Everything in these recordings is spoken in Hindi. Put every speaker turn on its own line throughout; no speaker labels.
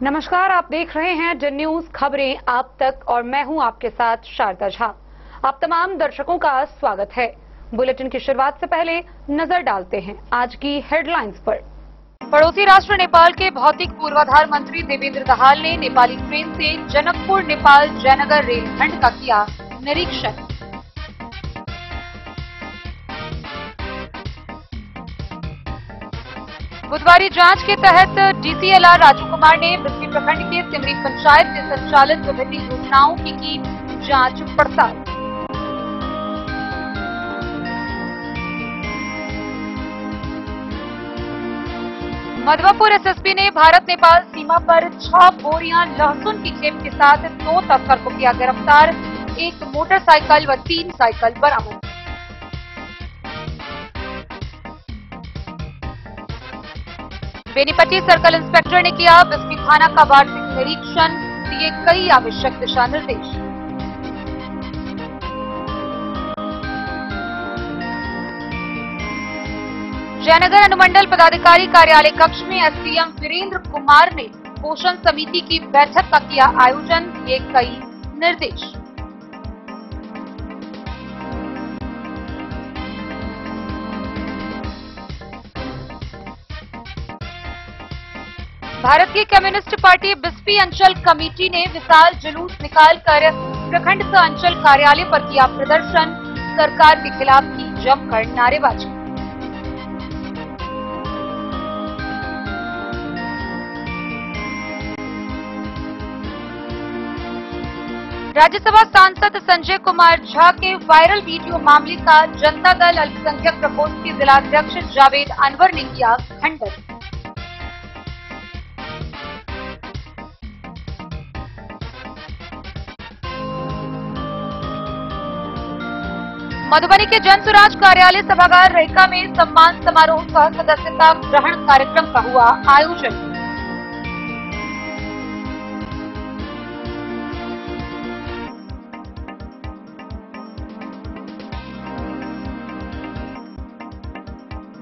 नमस्कार, आप देख रहे हैं जन न्यूज खबरें आप तक और मैं हूं आपके साथ शारदा झा। आप तमाम दर्शकों का स्वागत है। बुलेटिन की शुरुआत से पहले नजर डालते हैं आज की हेडलाइंस पर। पड़ोसी राष्ट्र नेपाल के भौतिक पूर्वाधार मंत्री देवेंद्र दाहाल ने नेपाली ट्रेन से जनकपुर नेपाल जयनगर रेलखंड का किया निरीक्षण। बुधवारी जांच के तहत डीसीएलआर राजू कुमार ने बिस्फी प्रखंड के सिमरी पंचायत में संचालित विभिन्न योजनाओं की जांच पड़ताल। मधवापुर एसएसपी ने भारत नेपाल सीमा पर 6 बोरियां लहसुन की खेप के साथ 2 तस्कर को किया गिरफ्तार। 1 मोटरसाइकिल व 3 साइकिल बरामद। बेनीपट्टी सर्कल इंस्पेक्टर ने किया बिस्फी थाना का वार्षिक निरीक्षण, दिए कई आवश्यक दिशा निर्देश। जयनगर अनुमंडल पदाधिकारी कार्यालय कक्ष में एसडीएम वीरेंद्र कुमार ने पोषण समिति की बैठक का किया आयोजन, दिए कई निर्देश। भारत की कम्युनिस्ट पार्टी बिस्फी अंचल कमेटी ने विशाल जुलूस निकालकर प्रखंड सह अंचल कार्यालय पर किया प्रदर्शन, सरकार के खिलाफ की जमकर नारेबाजी। राज्यसभा सांसद संजय कुमार झा के वायरल वीडियो मामले का जनता दल अल्पसंख्यक प्रकोष्ठ के जिलाध्यक्ष जावेद अनवर ने किया खंडन। मधुबनी के जन स्वराज कार्यालय सभागार रेखा में सम्मान समारोह का सदस्यता ग्रहण कार्यक्रम का हुआ आयोजन।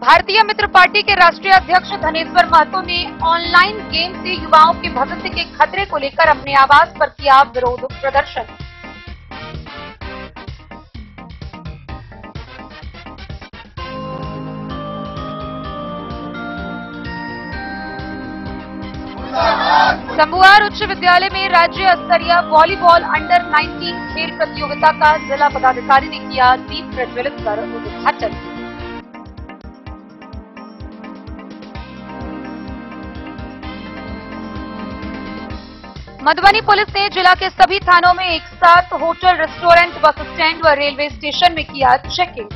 भारतीय मित्र पार्टी के राष्ट्रीय अध्यक्ष धनेश्वर महतो ने ऑनलाइन गेम से युवाओं के भविष्य के खतरे को लेकर अपने आवास पर किया विरोध प्रदर्शन। संबुआर उच्च विद्यालय में राज्य स्तरीय वॉलीबॉल अंडर 19 खेल प्रतियोगिता का जिला पदाधिकारी ने किया दीप प्रज्वलित कर उद्घाटन। मधुबनी पुलिस ने जिला के सभी थानों में एक साथ होटल, रेस्टोरेंट, बस स्टैंड व रेलवे स्टेशन में किया चेकिंग।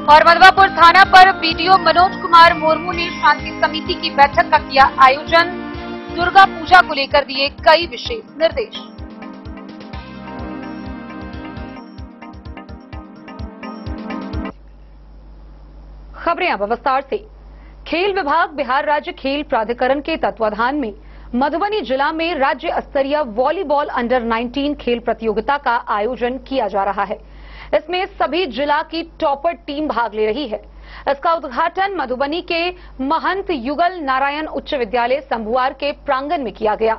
और मधवापुर थाना पर बीडीओ मनोज कुमार मुर्मू ने शांति समिति की बैठक का किया आयोजन, दुर्गा पूजा को लेकर दिए कई विशेष निर्देश। खबरें अब विस्तार से। खेल विभाग बिहार राज्य खेल प्राधिकरण के तत्वाधान में मधुबनी जिला में राज्य स्तरीय वॉलीबॉल अंडर 19 खेल प्रतियोगिता का आयोजन किया जा रहा है। इसमें सभी जिला की टॉपर टीम भाग ले रही है। इसका उद्घाटन मधुबनी के महंत युगल नारायण उच्च विद्यालय संबुआर के प्रांगण में किया गया।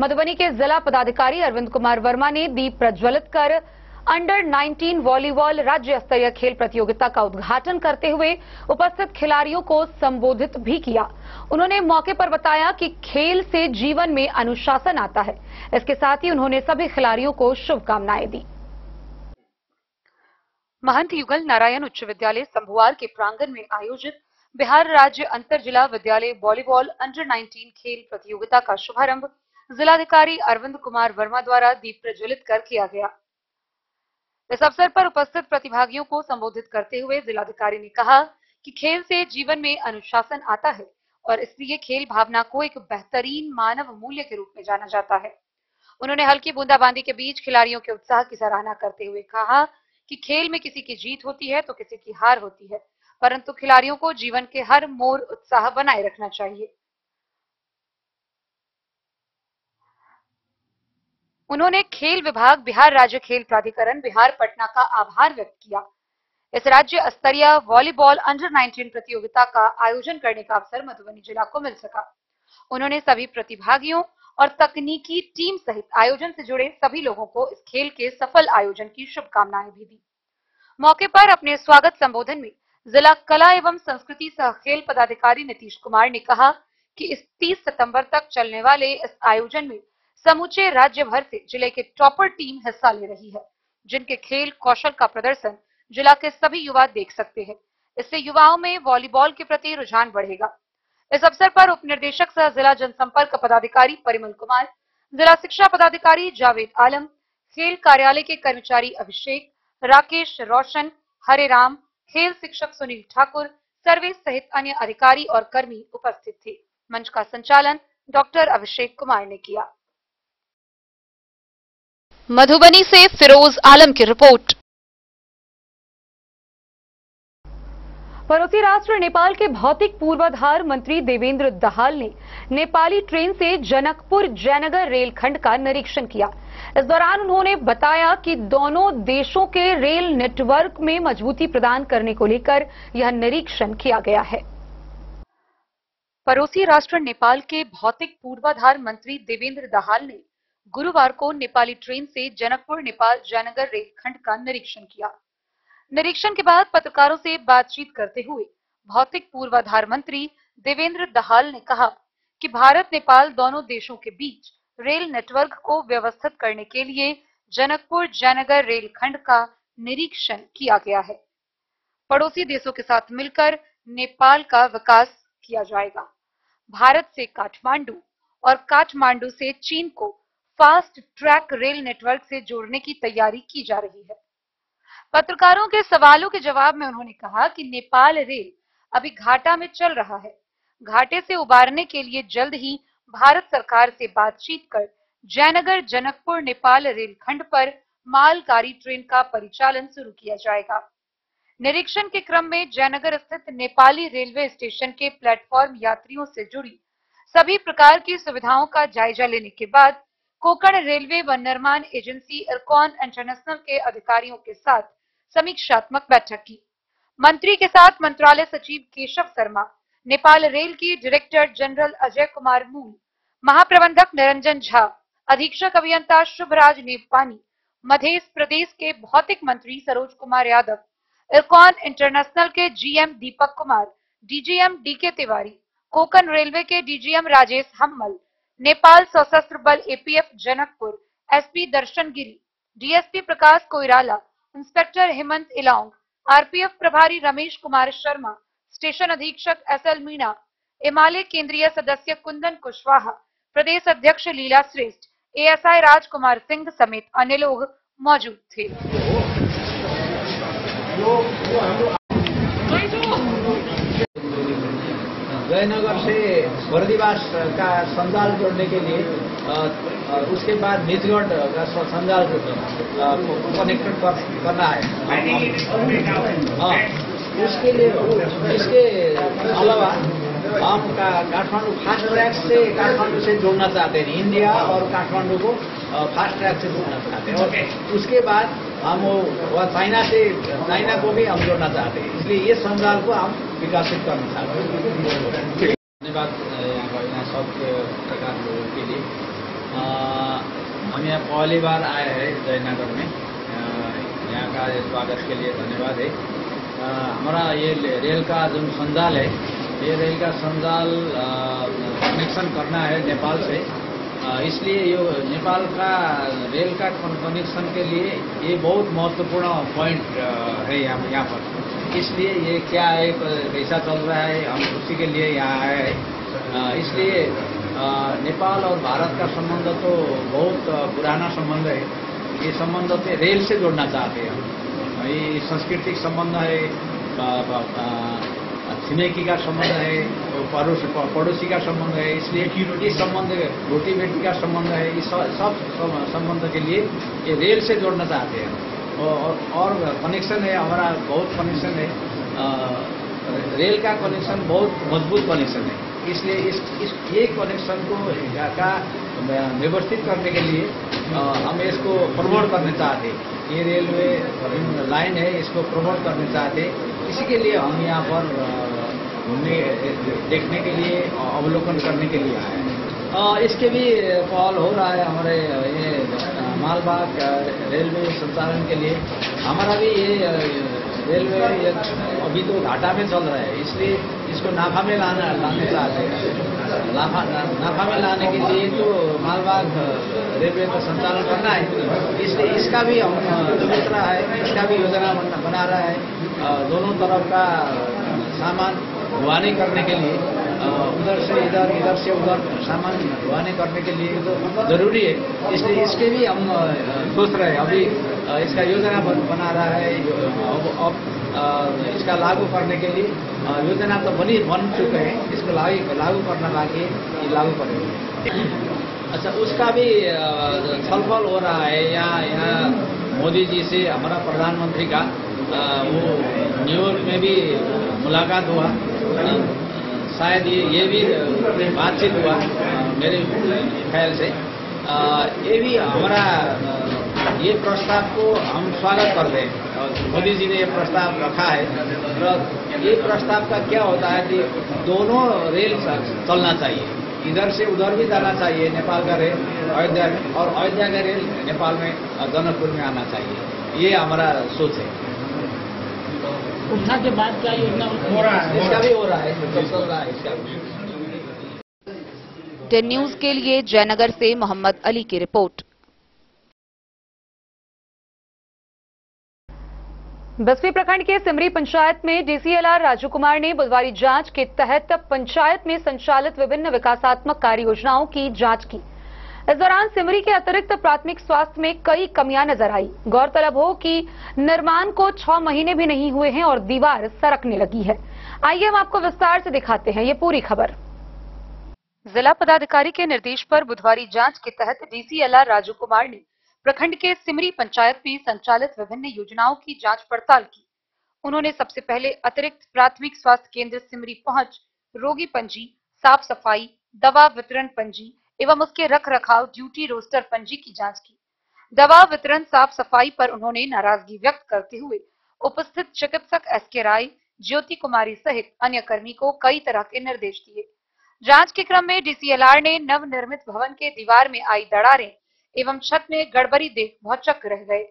मधुबनी के जिला पदाधिकारी अरविंद कुमार वर्मा ने दीप प्रज्वलित कर अंडर 19 वॉलीबॉल राज्य स्तरीय खेल प्रतियोगिता का उद्घाटन करते हुए उपस्थित खिलाड़ियों को संबोधित भी किया। उन्होंने मौके पर बताया कि खेल से जीवन में अनुशासन आता है। इसके साथ ही उन्होंने सभी खिलाड़ियों को शुभकामनाएं दी। महंत युगल नारायण उच्च विद्यालय संबुआर के प्रांगण में आयोजित बिहार राज्य अंतर जिला विद्यालय वॉलीबॉल अंडर 19 खेल प्रतियोगिता का शुभारंभ जिलाधिकारी अरविंद कुमार वर्मा द्वारा दीप प्रज्वलित कर किया गया। इस अवसर पर उपस्थित प्रतिभागियों को संबोधित करते हुए जिलाधिकारी ने कहा कि खेल से जीवन में अनुशासन आता है और इसलिए खेल भावना को एक बेहतरीन मानव मूल्य के रूप में जाना जाता है। उन्होंने हल्की बूंदाबांदी के बीच खिलाड़ियों के उत्साह की सराहना करते हुए कहा कि खेल में किसी की जीत होती है तो किसी की हार होती है, परंतु खिलाड़ियों को जीवन के हर मोड़ उत्साह बनाए रखना चाहिए। उन्होंने खेल विभाग, बिहार राज्य खेल प्राधिकरण, बिहार पटना का आभार व्यक्त किया। इस राज्य स्तरीय वॉलीबॉल अंडर 19 प्रतियोगिता का आयोजन करने का अवसर मधुबनी जिला को मिल सका। उन्होंने सभी प्रतिभागियों और तकनीकी टीम सहित आयोजन से जुड़े सभी लोगों को इस खेल के सफल आयोजन की शुभकामनाएं भी दी। मौके पर अपने स्वागत संबोधन में जिला कला एवं संस्कृति सह खेल पदाधिकारी नीतीश कुमार ने कहा कि इस 30 सितंबर तक चलने वाले इस आयोजन में समूचे राज्य भर से जिले के टॉपर टीम हिस्सा ले रही है, जिनके खेल कौशल का प्रदर्शन जिला के सभी युवा देख सकते हैं। इससे युवाओं में वॉलीबॉल के प्रति रुझान बढ़ेगा। इस अवसर पर उप निदेशक सह जिला जनसंपर्क पदाधिकारी परिमल कुमार, जिला शिक्षा पदाधिकारी जावेद आलम, खेल कार्यालय के कर्मचारी अभिषेक, राकेश रोशन, हरेराम, खेल शिक्षक सुनील ठाकुर, सर्वेश सहित अन्य अधिकारी और कर्मी उपस्थित थे। मंच का संचालन डॉक्टर अभिषेक कुमार ने किया। मधुबनी से फिरोज आलम की रिपोर्ट। पड़ोसी राष्ट्र नेपाल के भौतिक पूर्वाधार मंत्री देवेंद्र दहाल ने नेपाली ट्रेन से जनकपुर जयनगर रेलखंड का निरीक्षण किया। इस दौरान उन्होंने बताया कि दोनों देशों के रेल नेटवर्क में मजबूती प्रदान करने को लेकर यह निरीक्षण किया गया है। पड़ोसी राष्ट्र नेपाल के भौतिक पूर्वाधार मंत्री देवेंद्र दहाल ने गुरुवार को नेपाली ट्रेन से जनकपुर नेपाल जयनगर रेलखंड का निरीक्षण किया। निरीक्षण के बाद पत्रकारों से बातचीत करते हुए भौतिक पूर्वाधार मंत्री देवेंद्र दहाल ने कहा कि भारत नेपाल दोनों देशों के बीच रेल नेटवर्क को व्यवस्थित करने के लिए जनकपुर जयनगर रेलखंड का निरीक्षण किया गया है। पड़ोसी देशों के साथ मिलकर नेपाल का विकास किया जाएगा। भारत से काठमांडू और काठमांडू से चीन को फास्ट ट्रैक रेल नेटवर्क से जोड़ने की तैयारी की जा रही है। पत्रकारों के सवालों के जवाब में उन्होंने कहा कि नेपाल रेल अभी घाटा में चल रहा है। घाटे से उबारने के लिए जल्द ही भारत सरकार से बातचीत कर जयनगर जनकपुर नेपाल रेलखंड पर मालगाड़ी ट्रेन का परिचालन शुरू किया जाएगा। निरीक्षण के क्रम में जयनगर स्थित नेपाली रेलवे स्टेशन के प्लेटफॉर्म यात्रियों से जुड़ी सभी प्रकार की सुविधाओं का जायजा लेने के बाद कोंकण रेलवे व निर्माण एजेंसी इरकॉन इंटरनेशनल के अधिकारियों के साथ समीक्षात्मक बैठक की। मंत्री के साथ मंत्रालय सचिव केशव शर्मा, नेपाल रेल की डायरेक्टर जनरल अजय कुमार मूल, महाप्रबंधक निरंजन झा, अधीक्षक अभियंता शुभराज नेपानी, मध्य प्रदेश के भौतिक मंत्री सरोज कुमार यादव, इरकॉन इंटरनेशनल के GM Deepak Kumar, DGM DK Tiwari, Konkan railway के डीजीएम राजेश हम्मल, नेपाल सशस्त्र बल APF Janakpur SP Darshan Giri, DSP Prakash Koirala, inspector Hemant Ilang, RPF प्रभारी रमेश कुमार शर्मा, स्टेशन अधीक्षक एसएल मीणा, एमाले केंद्रीय सदस्य कुंदन कुशवाहा, प्रदेश अध्यक्ष लीला श्रेष्ठ, एएसआई राजकुमार सिंह समेत अन्य लोग मौजूद थे।
जयनगर से बर्दिवास का संजाल जोड़ने के लिए उसके बाद निजगढ़ का संजाल कनेक्टेड करना है। हाँ, उसके लिए इसके अलावा हम काठमांडू फास्ट ट्रैक से काठमांडू से जोड़ना चाहते हैं। इंडिया और काठमांडू को फास्ट ट्रैक से जोड़ना चाहते हैं और उसके बाद हम वो चाइना को भी हम जोड़ना चाहते हैं। इसलिए ये संजाल को हम विकसित करना चाहते हैं। धन्यवाद सब प्रकार लोगों के लिए। हम यहाँ पहली बार आए हैं जयनगर में। यहाँ का स्वागत के लिए धन्यवाद है। हमारा ये रेल का जो संजाल है, ये रेल का संजाल कनेक्शन करना है नेपाल से। इसलिए ये नेपाल का रेल का कनेक्शन के लिए ये बहुत महत्वपूर्ण पॉइंट है यहाँ पर। इसलिए ये क्या है, कैसा चल रहा है, हम उसी के लिए यहाँ आए हैं। इसलिए नेपाल और भारत का संबंध तो बहुत पुराना संबंध है। ये संबंध पे रेल से जोड़ना चाहते हैं हम। ये सांस्कृतिक संबंध है, छिमेकी का संबंध है, पड़ोसी का संबंध है। इसलिए ये संबंध रोटी बेटी का संबंध है। इस सब संबंध के लिए ये रेल से जोड़ना चाहते हैं। और कनेक्शन है हमारा, बहुत कनेक्शन है। रेल का कनेक्शन बहुत मजबूत कनेक्शन है। इसलिए इस एक कनेक्शन को का व्यवस्थित करने के लिए हम इसको प्रमोट करना चाहते। ये रेलवे लाइन है, इसको प्रमोट करना चाहते। इसी के लिए हम यहाँ पर घूमने देखने के लिए, अवलोकन करने के लिए आए हैं। इसके भी पहल हो रहा है हमारे ये मालवाहक रेलवे संचालन के लिए। हमारा भी ये रेलवे अभी तो घाटा में चल रहा है, इसलिए इसको नाफा में लाने चाहते हैं। नाफा में लाने के लिए तो मालवाहक रेलवे का संचालन करना है, इसलिए इसका भी हम सोच रहा है, इसका भी योजना बना रहा है। दोनों तरफ का सामान ढुआनी करने के लिए, उधर से इधर, इधर से उधर सामान ढुआनी करने के लिए तो जरूरी है, इसलिए इसके भी हम सोच रहे हैं। अभी इसका योजना बना रहा है। अब इसका लागू करने के लिए योजना तो बन चुके हैं, इसको लागू करना बाकी है, लागू करेंगे। अच्छा, उसका भी छलफल हो रहा है। यहाँ मोदी जी से हमारा प्रधानमंत्री का वो न्यूयॉर्क में भी मुलाकात हुआ। शायद ये भी बातचीत हुआ मेरे ख्याल से। ये भी हमारा ये प्रस्ताव को हम स्वागत करते हैं। मोदी जी ने ये प्रस्ताव रखा है। ये प्रस्ताव का क्या होता है कि दोनों रेल चलना चाहिए, इधर से उधर भी जाना चाहिए। नेपाल का रेल अयोध्या में, और अयोध्या का रेल नेपाल में जनकपुर में आना चाहिए। ये हमारा सोच है।
घटना के बाद क्या योजना हो रहा है?
इसका भी हो रहा है, चल रहा है इसका भी।
10 न्यूज के लिए जयनगर से मोहम्मद अली की रिपोर्ट।
बस्ती प्रखंड के सिमरी पंचायत में डीसीएलआर राजू कुमार ने बुधवारी जांच के तहत पंचायत में संचालित विभिन्न विकासात्मक कार्य योजनाओं की जांच की। इस दौरान सिमरी के अतिरिक्त प्राथमिक स्वास्थ्य में कई कमियां नजर आई। गौरतलब हो कि निर्माण को 6 महीने भी नहीं हुए हैं और दीवार सरकने लगी है। आइए हम आपको विस्तार से दिखाते हैं ये पूरी खबर। जिला पदाधिकारी के निर्देश पर बुधवारी जांच के तहत डीसीएलआर राजू कुमार ने प्रखंड के सिमरी पंचायत में संचालित विभिन्न योजनाओं की जांच पड़ताल की। उन्होंने सबसे पहले अतिरिक्त प्राथमिक स्वास्थ्य केंद्र सिमरी पहुंच रोगी पंजी, साफ सफाई, दवा वितरण पंजी एवं उसके रख रखाव ड्यूटी रोस्टर पंजी की जांच की। दवा वितरण साफ सफाई पर उन्होंने नाराजगी व्यक्त करते हुए उपस्थित चिकित्सक एसके राय, ज्योति कुमारी सहित अन्य कर्मी को कई तरह के निर्देश दिए। जांच के क्रम में डीसीएलआर ने नवनिर्मित भवन के दीवार में आई दरारें एवं छत में गड़बड़ी देख भौचक्क रह गए।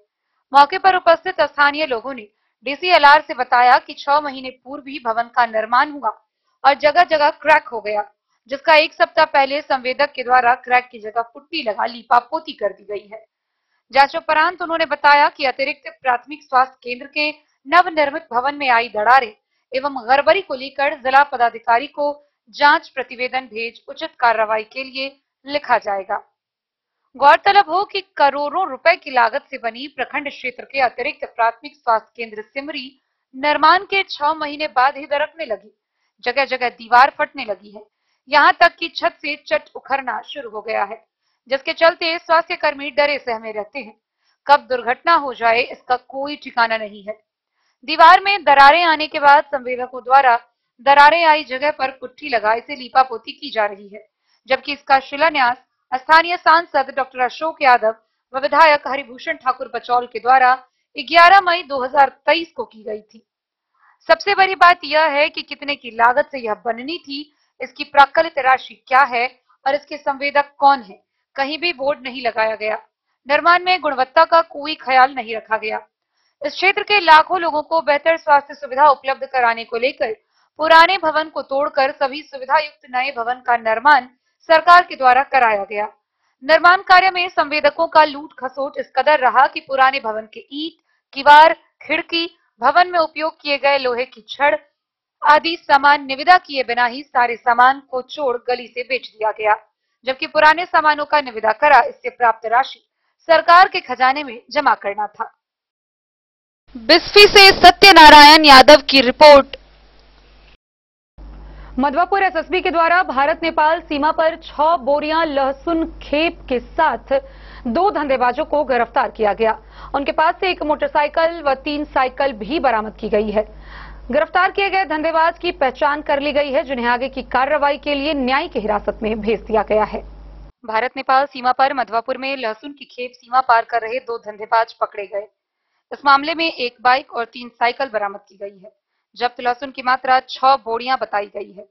मौके पर उपस्थित स्थानीय लोगों ने डीसीएलआर से बताया कि 6 महीने पूर्व ही भवन का निर्माण हुआ और जगह जगह क्रैक हो गया, जिसका 1 सप्ताह पहले संवेदक के द्वारा क्रैक की जगह पुट्टी लगा लीपापोती कर दी गई है। जांचोपरांत उन्होंने बताया कि अतिरिक्त प्राथमिक स्वास्थ्य केंद्र के नवनिर्मित भवन में आई दरारें एवं गड़बड़ी को लेकर जिला पदाधिकारी को जांच प्रतिवेदन भेज उचित कार्रवाई के लिए लिखा जाएगा। गौरतलब हो कि करोड़ों रुपए की लागत से बनी प्रखंड क्षेत्र के अतिरिक्त प्राथमिक स्वास्थ्य केंद्र सिमरी निर्माण के 6 महीने बाद ही दरकने लगी। जगह जगह दीवार फटने लगी है, यहां तक कि छत से चट उखड़ना शुरू हो गया है, जिसके चलते स्वास्थ्य कर्मी डरे सहमे रहते हैं। कब दुर्घटना हो जाए इसका कोई ठिकाना नहीं है। दीवार में दरारें आने के बाद संवेदकों द्वारा दरारें आई जगह पर पुट्टी लगा इसे लीपापोती की जा रही है, जबकि इसका शिलान्यास स्थानीय सांसद डॉक्टर अशोक यादव व विधायक हरिभूषण ठाकुर बचौल के द्वारा 11 मई 2023 को की गई थी। सबसे बड़ी बात यह है कि कितने की लागत से यह बननी थी, इसकी प्राक्कलित राशि क्या है और इसके संवेदक कौन है, कहीं भी बोर्ड नहीं लगाया गया। निर्माण में गुणवत्ता का कोई ख्याल नहीं रखा गया। इस क्षेत्र के लाखों लोगों को बेहतर स्वास्थ्य सुविधा उपलब्ध कराने को लेकर पुराने भवन को तोड़कर सभी सुविधा युक्त नए भवन का निर्माण सरकार के द्वारा कराया गया। निर्माण कार्य में संवेदकों का लूट खसोट इस कदर रहा कि पुराने भवन के ईंट, दीवार, खिड़की, भवन में उपयोग किए गए लोहे की छड़ आदि सामान निविदा किए बिना ही सारे सामान को चोर गली से बेच दिया गया, जबकि पुराने सामानों का निविदा करा इससे प्राप्त राशि सरकार के खजाने में जमा करना था।
बिस्फी से सत्यनारायण यादव की रिपोर्ट।
मधवापुर एसएसबी के द्वारा भारत नेपाल सीमा पर 6 बोरियां लहसुन खेप के साथ 2 धंधेबाजों को गिरफ्तार किया गया। उनके पास से 1 मोटरसाइकिल व 3 साइकिल भी बरामद की गई है। गिरफ्तार किए गए धंधेबाज की पहचान कर ली गई है, जिन्हें आगे की कार्रवाई के लिए न्यायिक हिरासत में भेज दिया गया है। भारत नेपाल सीमा पर मधवापुर में लहसुन की खेप सीमा पार कर रहे 2 धंधेबाज पकड़े गए। इस मामले में 1 बाइक और 3 साइकिल बरामद की गई है। जब्त लहसुन की मात्रा 6 बोरियां बताई गई है।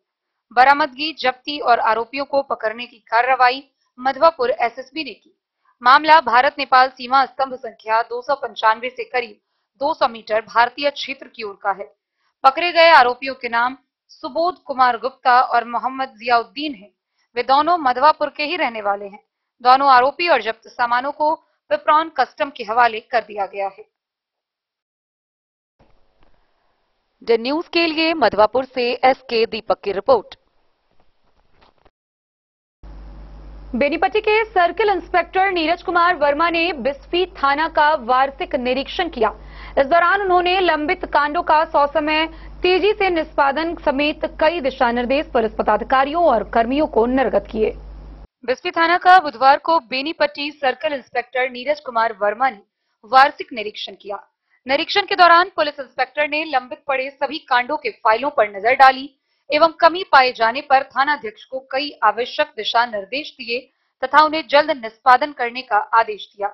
बरामदगी, जब्ती और आरोपियों को पकड़ने की कार्रवाई मधवापुर एसएसबी ने की। मामला भारत नेपाल सीमा स्तंभ संख्या 295 से करीब 200 मीटर भारतीय क्षेत्र की ओर का है। पकड़े गए आरोपियों के नाम सुबोध कुमार गुप्ता और मोहम्मद जियाउद्दीन है। वे दोनों मधवापुर के ही रहने वाले हैं। दोनों आरोपी और जब्त सामानों को पिपरौन कस्टम के हवाले कर दिया गया है। द न्यूज के लिए मधवापुर से एसके दीपक की रिपोर्ट। बेनीपट्टी के सर्किल इंस्पेक्टर नीरज कुमार वर्मा ने बिस्फी थाना का वार्षिक निरीक्षण किया। इस दौरान उन्होंने लंबित कांडों का ससमय तेजी से निष्पादन समेत कई दिशा निर्देश पुलिस पदाधिकारियों और कर्मियों को निर्गत किए। बिस्फी थाना का बुधवार को बेनीपट्टी सर्किल इंस्पेक्टर नीरज कुमार वर्मा ने वार्षिक निरीक्षण किया। निरीक्षण के दौरान पुलिस इंस्पेक्टर ने लंबित पड़े सभी कांडों के फाइलों पर नजर डाली एवं कमी पाए जाने पर थानाध्यक्ष को कई आवश्यक दिशा निर्देश दिए तथा उन्हें जल्द निष्पादन करने का आदेश दिया।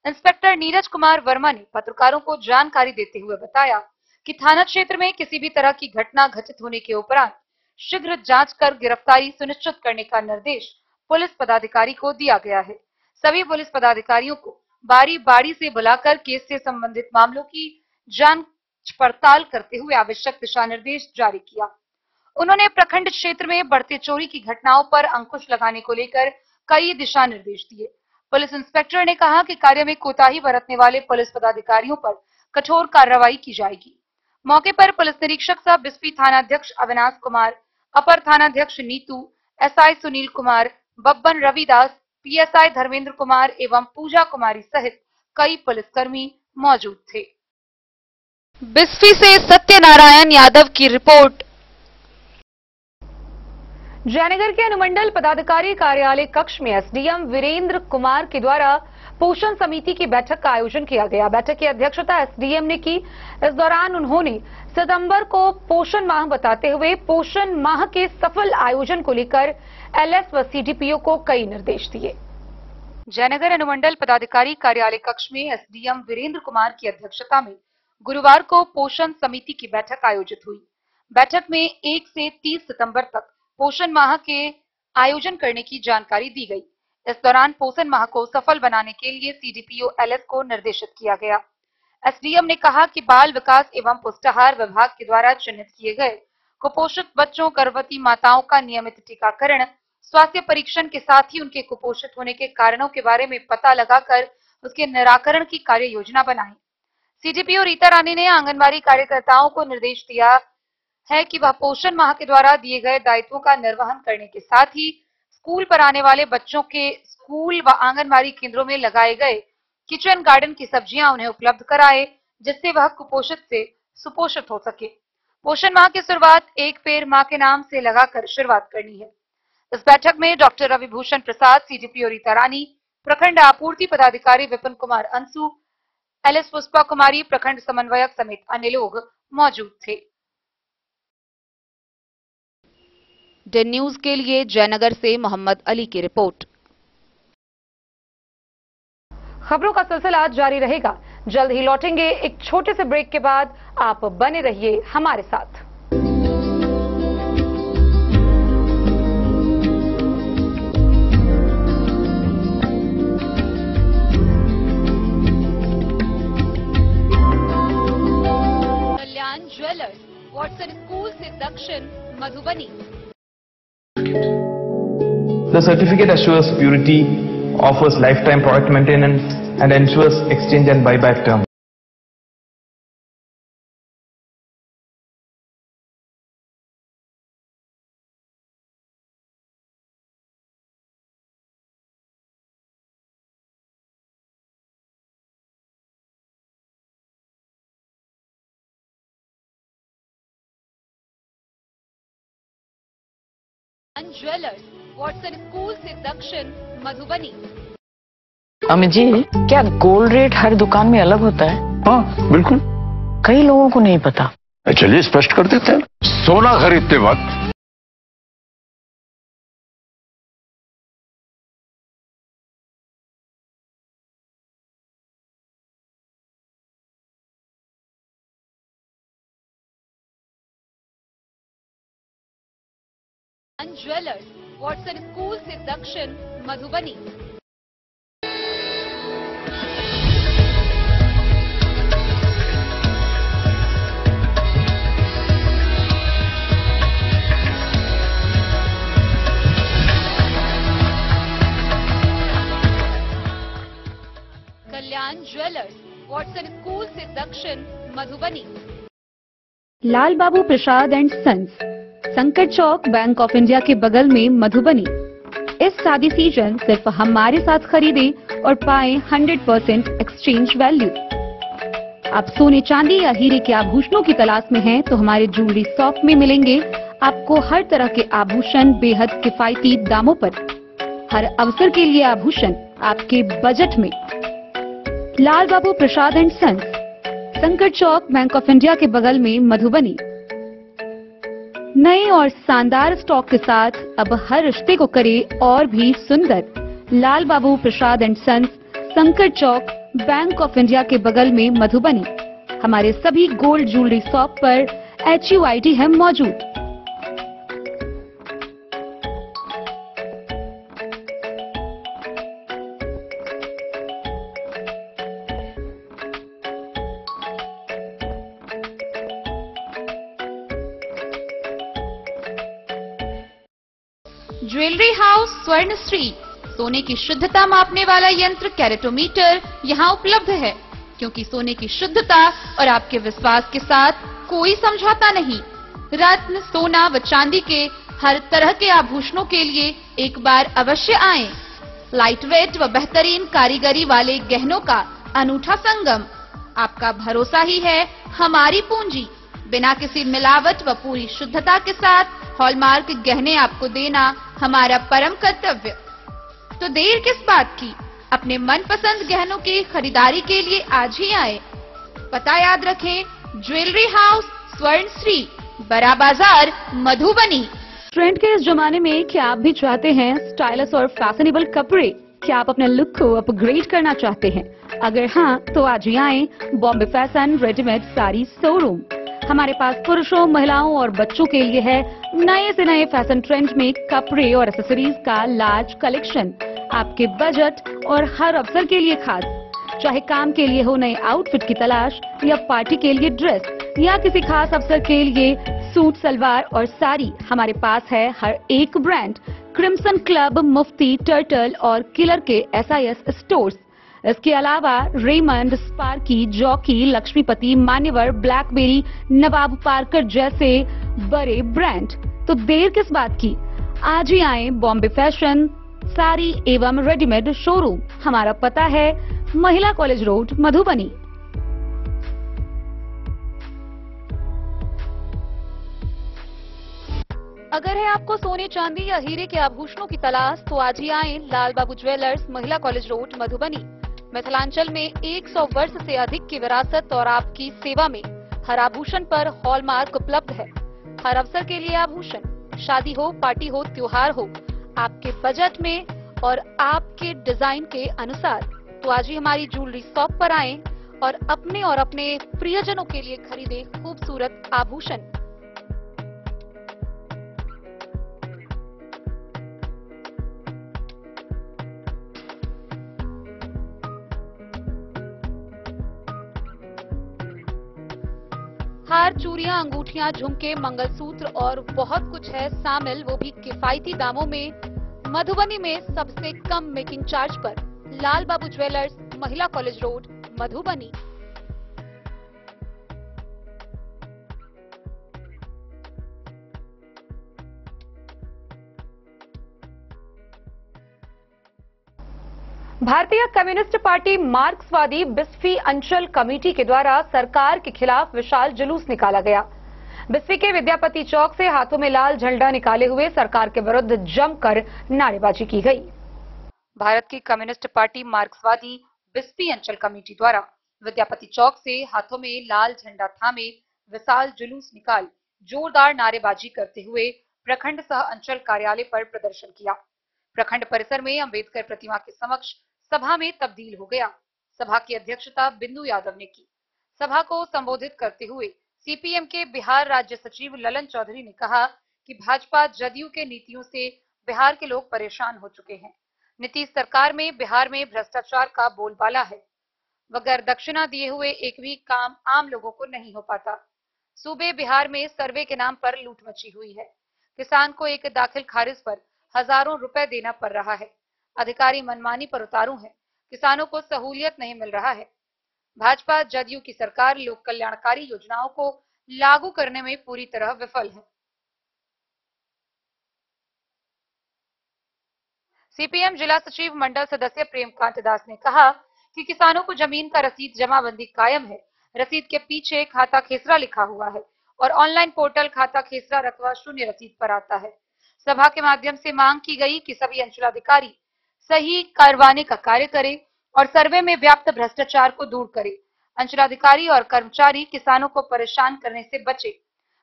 इंस्पेक्टर नीरज कुमार वर्मा ने पत्रकारों को जानकारी देते हुए बताया कि थाना क्षेत्र में किसी भी तरह की घटना घटित होने के उपरांत शीघ्र जांच कर गिरफ्तारी सुनिश्चित करने का निर्देश पुलिस पदाधिकारी को दिया गया है। सभी पुलिस पदाधिकारियों को बारी बारी से बुलाकर केस से संबंधित मामलों की जांच पड़ताल करते हुए आवश्यक दिशा निर्देश जारी किया। उन्होंने प्रखंड क्षेत्र में बढ़ते चोरी की घटनाओं पर अंकुश लगाने को लेकर कई दिशा निर्देश दिए। पुलिस इंस्पेक्टर ने कहा कि कार्य में कोताही बरतने वाले पुलिस पदाधिकारियों पर कठोर कार्रवाई की जाएगी। मौके पर पुलिस निरीक्षक सह बिस्फी थानाध्यक्ष अविनाश कुमार, अपर थानाध्यक्ष नीतू, एसआई सुनील कुमार, बब्बन रविदास, पीएसआई धर्मेंद्र कुमार एवं पूजा कुमारी सहित कई पुलिसकर्मी मौजूद थे। बिस्फी से सत्यनारायण यादव की रिपोर्ट। जयनगर के अनुमंडल पदाधिकारी कार्यालय कक्ष में एसडीएम वीरेंद्र कुमार के द्वारा पोषण समिति की बैठक का आयोजन किया गया। बैठक की अध्यक्षता एसडीएम ने की। इस दौरान उन्होंने सितंबर को पोषण माह बताते हुए पोषण माह के सफल आयोजन को लेकर एलएस व सीडीपीओ को कई निर्देश दिए। जयनगर अनुमंडल पदाधिकारी कार्यालय कक्ष में एसडीएम वीरेंद्र कुमार की अध्यक्षता में गुरुवार को पोषण समिति की बैठक आयोजित हुई। बैठक में 1 से 30 सितंबर तक पोषण माह के आयोजन करने की जानकारी दी गई। इस दौरान पोषण माह को सफल बनाने के लिए सीडीपीओ एलएस को निर्देशित किया गया। एसडीएम ने कहा कि बाल विकास एवं पुष्टाहार विभाग के द्वारा चिन्हित किए गए कुपोषित बच्चों, गर्भवती माताओं का नियमित टीकाकरण, स्वास्थ्य परीक्षण के साथ ही उनके कुपोषित होने के कारणों के बारे में पता लगाकर उसके निराकरण की कार्य योजना बनाई। सीडीपीओ रीता रानी ने आंगनबाड़ी कार्यकर्ताओं को निर्देश दिया है कि वह पोषण माह के द्वारा दिए गए दायित्वों का निर्वहन करने के साथ ही स्कूल पर आने वाले बच्चों के स्कूल व आंगनबाड़ी केंद्रों में लगाए गए किचन गार्डन की सब्जियां उन्हें उपलब्ध कराए, जिससे वह कुपोषित से सुपोषित हो सके। पोषण माह की शुरुआत एक पेड़ मां के नाम से लगाकर शुरुआत करनी है। इस बैठक में डॉक्टर रविभूषण प्रसाद, सीडीपीओ रीता रानी, प्रखंड आपूर्ति पदाधिकारी विपिन कुमार अंसु, एलएस पुष्पा कुमारी, प्रखंड समन्वयक समेत अन्य लोग मौजूद थे।
द न्यूज के लिए जयनगर से मोहम्मद अली की रिपोर्ट।
खबरों का सिलसिला जारी रहेगा। जल्द ही लौटेंगे एक छोटे से ब्रेक के बाद। आप बने रहिए हमारे साथ। कल्याण ज्वेलर्स, वॉटसन स्कूल से दक्षिण, Madhubani.
The certificate assures purity, offers lifetime product maintenance, and ensures exchange and buyback terms.
Jewellers, Watson school से दक्षिण, मधुबनी।
अमित जी, क्या गोल्ड रेट हर दुकान में अलग होता है?
हाँ बिल्कुल।
कई लोगों को नहीं पता।
चलिए स्पष्ट कर देते हैं। सोना खरीदते वक्त
ज्वेलर्स, वॉटसन स्कूल से दक्षिण, मधुबनी। कल्याण ज्वेलर्स, वॉटसन स्कूल से दक्षिण, मधुबनी।
लाल बाबू प्रसाद एंड सन्स, संकट चौक, बैंक ऑफ इंडिया के बगल में, मधुबनी। इस शादी सीजन सिर्फ हमारे साथ खरीदे और पाए 100% एक्सचेंज वैल्यू। आप सोने चांदी या हीरे के आभूषणों की तलाश में हैं तो हमारे ज्वेलरी शॉप में मिलेंगे आपको हर तरह के आभूषण बेहद किफायती दामों पर। हर अवसर के लिए आभूषण आपके बजट में। लाल बाबू प्रसाद एंड सन्स, संकट चौक, बैंक ऑफ इंडिया के बगल में, मधुबनी। नए और शानदार स्टॉक के साथ अब हर रिश्ते को करे और भी सुंदर। लाल बाबू प्रसाद एंड सन्स, संकट चौक, बैंक ऑफ इंडिया के बगल में, मधुबनी। हमारे सभी गोल्ड ज्वेलरी शॉप पर HUID है मौजूद।
ज्वेलरी हाउस स्वर्ण श्री, सोने की शुद्धता मापने वाला यंत्र कैरेटोमीटर यहाँ उपलब्ध है, क्योंकि सोने की शुद्धता और आपके विश्वास के साथ कोई समझौता नहीं। रत्न, सोना व चांदी के हर तरह के आभूषणों के लिए एक बार अवश्य आएं। लाइट वेट व बेहतरीन कारीगरी वाले गहनों का अनूठा संगम। आपका भरोसा ही है हमारी पूंजी। बिना किसी मिलावट व पूरी शुद्धता के साथ हॉलमार्क गहने आपको देना हमारा परम कर्तव्य। तो देर किस बात की, अपने मनपसंद गहनों की खरीदारी के लिए आज ही आए। पता याद रखें, ज्वेलरी हाउस स्वर्ण श्री, बड़ा बाजार, मधुबनी।
ट्रेंड के इस जमाने में क्या आप भी चाहते हैं स्टाइलिश और फैशनेबल कपड़े? क्या आप अपने लुक को अपग्रेड करना चाहते हैं? अगर हाँ, तो आज ही आए Bombay fashion readymade sari showroom. हमारे पास पुरुषों, महिलाओं और बच्चों के लिए है नए से नए फैशन ट्रेंड में कपड़े और एक्सेसरीज का लार्ज कलेक्शन। आपके बजट और हर अवसर के लिए खास। चाहे काम के लिए हो नए आउटफिट की तलाश, या पार्टी के लिए ड्रेस, या किसी खास अवसर के लिए सूट, सलवार और साड़ी, हमारे पास है हर एक ब्रांड। क्रिम्सन क्लब, मुफ्ती, टर्टल और किलर के SIS स्टोर्स। इसके अलावा रेमंड, स्पार्की, जॉकी, लक्ष्मीपति, मान्यवर, ब्लैकबेरी, नवाब पार्कर जैसे बड़े ब्रांड। तो देर किस बात की, आज ही आए बॉम्बे फैशन साड़ी एवं रेडीमेड शोरूम। हमारा पता है महिला कॉलेज रोड, मधुबनी। अगर है आपको सोने चांदी या हीरे के आभूषणों की तलाश तो आज ही आए लाल बाबू ज्वेलर्स, महिला कॉलेज रोड, मधुबनी। मिथिलांचल में 100 वर्ष से अधिक की विरासत और आपकी सेवा में हर आभूषण पर हॉलमार्क उपलब्ध है। हर अवसर के लिए आभूषण, शादी हो, पार्टी हो, त्योहार हो, आपके बजट में और आपके डिजाइन के अनुसार। तो आज ही हमारी ज्वेलरी शॉप पर आएं और अपने प्रियजनों के लिए खरीदे खूबसूरत आभूषण। हार, चूड़ियां, अंगूठियां, झुमके, मंगलसूत्र और बहुत कुछ है शामिल, वो भी किफायती दामों में। मधुबनी में सबसे कम मेकिंग चार्ज पर। लाल बाबू ज्वेलर्स, महिला कॉलेज रोड, मधुबनी। भारतीय कम्युनिस्ट पार्टी मार्क्सवादी बिस्फी अंचल कमेटी के द्वारा सरकार के खिलाफ विशाल जुलूस निकाला गया। बिस्फी के विद्यापति चौक से हाथों में लाल झंडा निकाले हुए सरकार के विरुद्ध जमकर नारेबाजी की गई। भारत की कम्युनिस्ट पार्टी मार्क्सवादी बिस्फी अंचल कमेटी द्वारा विद्यापति चौक से हाथों में लाल झंडा थामे विशाल जुलूस निकाल जोरदार नारेबाजी करते हुए प्रखंड सह अंचल कार्यालय पर प्रदर्शन किया। प्रखंड परिसर में अंबेडकर प्रतिमा के समक्ष सभा में तब्दील हो गया। सभा की अध्यक्षता बिंदु यादव ने की। सभा को संबोधित करते हुए CPM के बिहार राज्य सचिव ललन चौधरी ने कहा कि भाजपा जदयू के नीतियों से बिहार के लोग परेशान हो चुके हैं। नीतीश सरकार में बिहार में भ्रष्टाचार का बोलबाला है। बगैर दक्षिणा दिए हुए एक भी काम आम लोगों को नहीं हो पाता। सूबे बिहार में सर्वे के नाम पर लूट मची हुई है। किसान को एक दाखिल खारिज पर हजारों रुपए देना पड़ रहा है। अधिकारी मनमानी पर उतारू है। किसानों को सहूलियत नहीं मिल रहा है। भाजपा जदयू की सरकार लोक कल्याणकारी योजनाओं को लागू करने में पूरी तरह विफल है। सीपीएम जिला सचिव मंडल सदस्य प्रेमकांत दास ने कहा कि किसानों को जमीन का रसीद जमाबंदी कायम है। रसीद के पीछे खाता खेसरा लिखा हुआ है और ऑनलाइन पोर्टल खाता खेसरा रकवा शून्य रसीद पर आता है। सभा के माध्यम से मांग की गई कि सभी अंचलाधिकारी सही करवाने का कार्य करें और सर्वे में व्याप्त भ्रष्टाचार को दूर करें। अंचलाधिकारी और कर्मचारी किसानों को परेशान करने से बचे।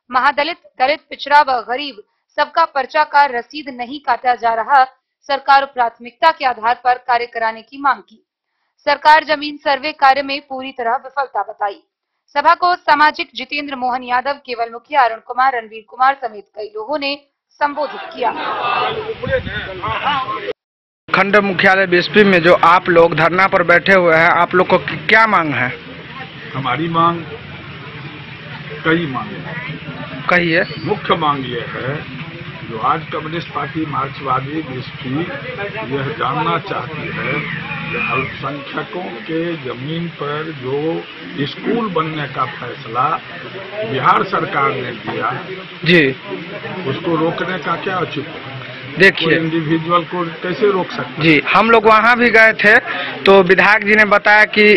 महादलित, दलित, पिछड़ा व गरीब सबका पर्चा का रसीद नहीं काटा जा रहा। सरकार प्राथमिकता के आधार पर कार्य कराने की मांग की। सरकार जमीन सर्वे कार्य में पूरी तरह विफलता बताई। सभा को सामाजिक जितेंद्र मोहन यादव, केवल मुखिया अरुण कुमार, रणवीर कुमार समेत कई लोगों ने संबोधित किया।
खंड मुख्यालय बीएसपी में जो आप लोग धरना पर बैठे हुए हैं, आप लोग को क्या मांग है?
हमारी मांग कई मांग है।
कहिए।
मुख्य मांग ये है जो आज कम्युनिस्ट पार्टी मार्क्सवादी बीएसपी यह जानना चाहती है कि अल्पसंख्यकों के जमीन पर जो स्कूल बनने का फैसला बिहार सरकार ने दिया
जी,
उसको रोकने का क्या औचित्य है?
देखिए,
इंडिविजुअल को कैसे रोक सकते
जी? हम लोग वहाँ भी गए थे तो विधायक जी ने बताया कि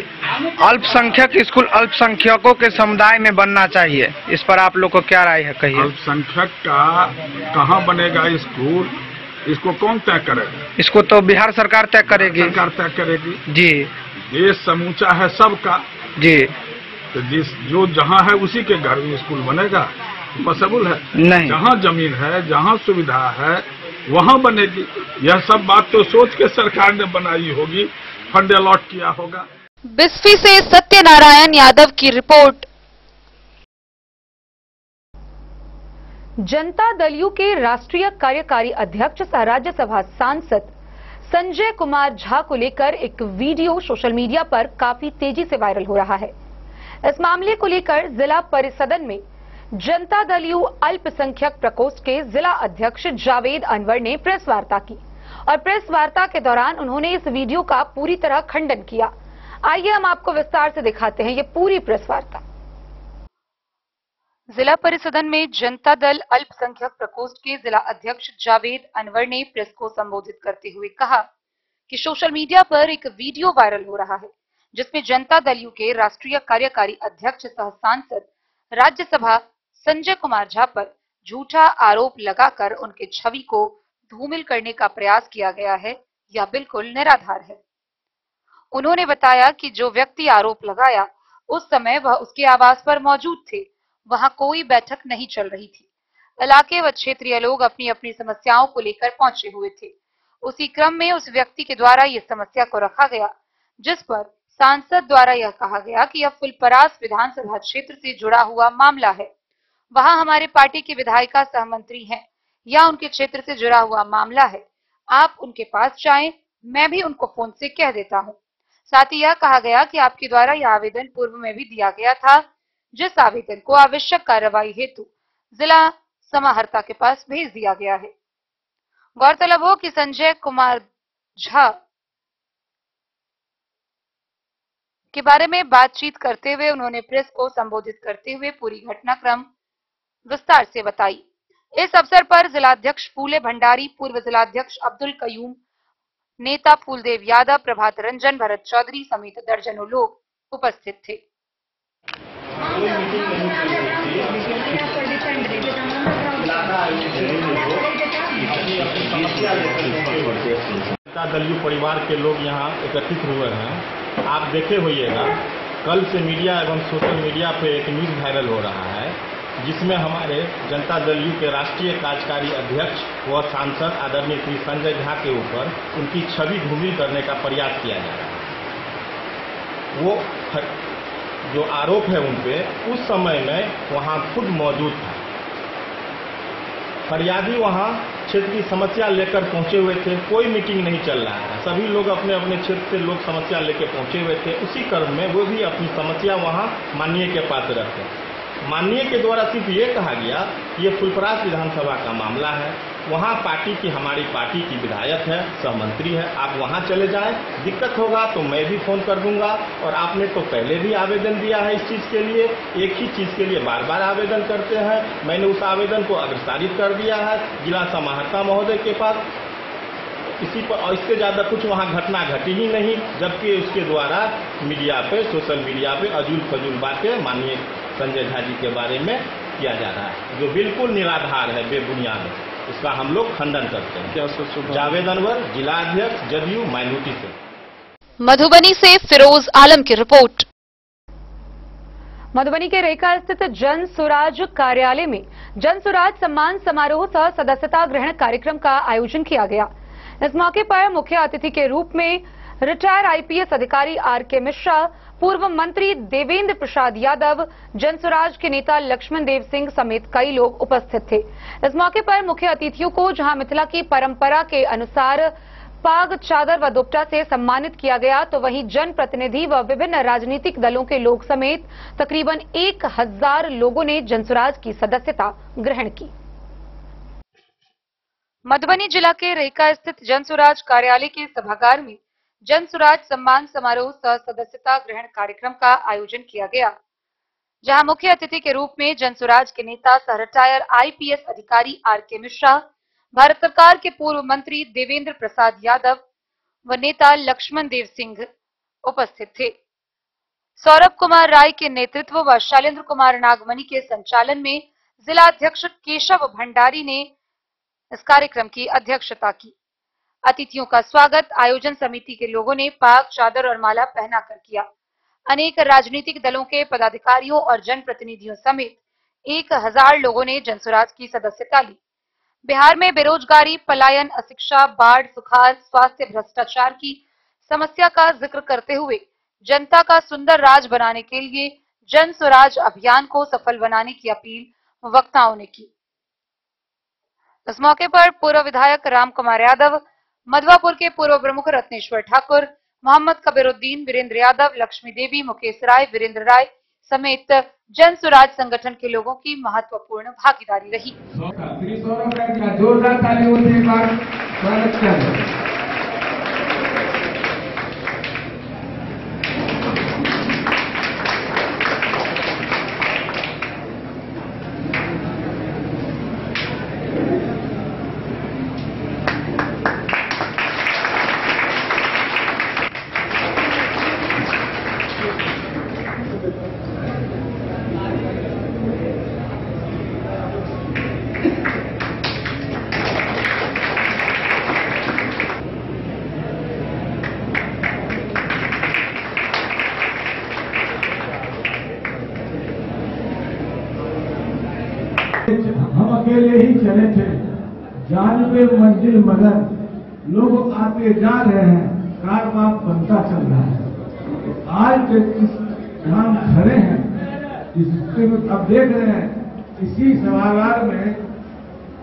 अल्पसंख्यक स्कूल अल्पसंख्यकों के समुदाय में बनना चाहिए। इस पर आप लोग को क्या राय है? कहिए।
अल्पसंख्यक का कहाँ बनेगा स्कूल, इसको कौन तय करेगा?
इसको तो बिहार सरकार तय करेगी।
सरकार तय करेगी
जी।
देश समूचा है सबका
जी,
तो जो जहाँ है उसी के घर में स्कूल बनेगा? पॉसिबल है
नहीं।
जहाँ जमीन है, जहाँ सुविधा है, वहाँ बनेगी। यह सब बात तो सोच के सरकार ने बनाई होगी, फंड अलॉट किया होगा।
बिस्फी से सत्यनारायण यादव की रिपोर्ट। जनता दल यू के राष्ट्रीय कार्यकारी अध्यक्ष सह राज्यसभा सांसद संजय कुमार झा को लेकर एक वीडियो सोशल मीडिया पर काफी तेजी से वायरल हो रहा है। इस मामले को लेकर जिला परिषदन में जनता दल यू अल्पसंख्यक प्रकोष्ठ के जिला अध्यक्ष जावेद अनवर ने प्रेस वार्ता की और प्रेस वार्ता के दौरान उन्होंने इस वीडियो का पूरी तरह खंडन किया। आइए हम आपको विस्तार से दिखाते हैं ये पूरी प्रेस वार्ता। जिला परिषदन में जनता दल अल्पसंख्यक प्रकोष्ठ के जिला अध्यक्ष जावेद अनवर ने प्रेस को संबोधित करते हुए कहा कि सोशल मीडिया पर एक वीडियो वायरल हो रहा है जिसमें जनता दल यू के राष्ट्रीय कार्यकारी अध्यक्ष सह सांसद राज्यसभा संजय कुमार झा पर झूठा आरोप लगाकर उनके छवि को धूमिल करने का प्रयास किया गया है। यह बिल्कुल निराधार है। उन्होंने बताया कि जो व्यक्ति आरोप लगाया उस समय वह उसके आवास पर मौजूद थे। वहां कोई बैठक नहीं चल रही थी। इलाके व क्षेत्रीय लोग अपनी अपनी समस्याओं को लेकर पहुंचे हुए थे। उसी क्रम में उस व्यक्ति के द्वारा यह समस्या को रखा गया जिस पर सांसद द्वारा यह कहा गया कि यह फुलपरास विधानसभा क्षेत्र से जुड़ा हुआ मामला है। वहां हमारे पार्टी के विधायिका सहमंत्री हैं या उनके क्षेत्र से जुड़ा हुआ मामला है। आप उनके पास जाएं, मैं भी उनको फोन से कह देता हूं। साथ ही यह कहा गया कि आपके द्वारा यह आवेदन पूर्व में भी दिया गया था जिस आवेदन को आवश्यक कार्रवाई हेतु जिला समाहर्ता के पास भेज दिया गया है। गौरतलब हो कि संजय कुमार झा के बारे में बातचीत करते हुए उन्होंने प्रेस को संबोधित करते हुए पूरी घटनाक्रम विस्तार से बताई। इस अवसर पर जिलाध्यक्ष फूले भंडारी, पूर्व जिलाध्यक्ष अब्दुल कयूम, नेता फूलदेव यादव, प्रभात रंजन, भरत चौधरी समेत दर्जनों लोग उपस्थित थे।
जनता दल यू परिवार के लोग यहाँ एकत्रित हुए हैं। आप देखे होइएगा कल से मीडिया एवं सोशल मीडिया पे एक न्यूज़ वायरल हो रहा है जिसमें हमारे जनता दल यू के राष्ट्रीय कार्यकारी अध्यक्ष व सांसद आदरणीय श्री संजय झा के ऊपर उनकी छवि धूमिल करने का प्रयास किया जा रहा है। वो जो आरोप है उन पे उस समय में वहाँ खुद मौजूद था। फरियादी वहाँ क्षेत्र की समस्या लेकर पहुंचे हुए थे। कोई मीटिंग नहीं चल रहा था, सभी लोग अपने अपने क्षेत्र से लोग समस्या लेकर पहुंचे हुए थे। उसी क्रम में वो भी अपनी समस्या वहाँ माननीय के पास रखते। माननीय के द्वारा सिर्फ ये कहा गया कि ये फुलपरास विधानसभा का मामला है, वहाँ पार्टी की हमारी पार्टी की विधायक है, सहमंत्री है, आप वहाँ चले जाएं, दिक्कत होगा तो मैं भी फोन कर दूंगा। और आपने तो पहले भी आवेदन दिया है इस चीज़ के लिए, एक ही चीज़ के लिए बार बार आवेदन करते हैं। मैंने उस आवेदन को अग्रसारित कर दिया है जिला समाहर्ता महोदय के पास। इसी पर और इससे ज़्यादा कुछ वहाँ घटना घटी ही नहीं, जबकि उसके द्वारा मीडिया पे, सोशल मीडिया पे अजूल फजूल बातें माननीय संजय झा जी के बारे में किया जा रहा है, जो बिल्कुल निराधार है, बेबुनियाद है। इसका हम लोग खंडन करते हैं। जावेद अनवर, जिला अध्यक्ष, जदयू, माइनॉरिटी से।
मधुबनी से फिरोज आलम की रिपोर्ट।
मधुबनी के रेका स्थित जन सुराज कार्यालय में जन सुराज सम्मान समारोह सह सदस्यता ग्रहण कार्यक्रम का आयोजन किया गया। इस मौके पर मुख्य अतिथि के रूप में रिटायर आईपीएस अधिकारी आर.के. मिश्रा, पूर्व मंत्री देवेंद्र प्रसाद यादव, जनसुराज के नेता लक्ष्मण देव सिंह समेत कई लोग उपस्थित थे। इस मौके पर मुख्य अतिथियों को जहां मिथिला की परंपरा के अनुसार पाग, चादर व दुपट्टा से सम्मानित किया गया, तो वहीं जनप्रतिनिधि व विभिन्न राजनीतिक दलों के लोग समेत तकरीबन 1000 लोगों ने जनसुराज की सदस्यता ग्रहण की। मधुबनी जिला के रेका स्थित जनसुराज कार्यालय के सभागार में जनसुराज सम्मान समारोह सह सदस्यता ग्रहण कार्यक्रम का आयोजन किया गया, जहां मुख्य अतिथि के रूप में जनसुराज के नेता सह रिटायर आईपीएस अधिकारी आर.के. मिश्रा, भारत सरकार के पूर्व मंत्री देवेंद्र प्रसाद यादव व नेता लक्ष्मण देव सिंह उपस्थित थे। सौरभ कुमार राय के नेतृत्व व शैलेंद्र कुमार नागमनी के संचालन में जिला अध्यक्ष केशव भंडारी ने इस कार्यक्रम की अध्यक्षता की। अतिथियों का स्वागत आयोजन समिति के लोगों ने पाग, चादर और माला पहनाकर किया। अनेक राजनीतिक दलों के पदाधिकारियों और जनप्रतिनिधियों समेत 1000 लोगों ने जनसुराज की सदस्यता ली। बिहार में बेरोजगारी, पलायन, अशिक्षा, बाढ़, सुखाड़, स्वास्थ्य, भ्रष्टाचार की समस्या का जिक्र करते हुए जनता का सुंदर राज बनाने के लिए जनसुराज अभियान को सफल बनाने की अपील वक्ताओं ने की। इस मौके पर पूर्व विधायक राम कुमार यादव, मधवापुर के पूर्व प्रमुख रत्नेश्वर ठाकुर, मोहम्मद कबीरुद्दीन, वीरेंद्र यादव, लक्ष्मी देवी, मुकेश राय, वीरेंद्र राय समेत जनसुराज संगठन के लोगों की महत्वपूर्ण भागीदारी रही।
जोरदार तालियों से एक बार स्वागत करें। हम अकेले ही चले थे, जानबे मंजिल मगर लोग आते जा रहे हैं, कारवां बनता चल रहा है। आज जहाँ हम खड़े हैं इस अब देख रहे हैं, इसी सभागार में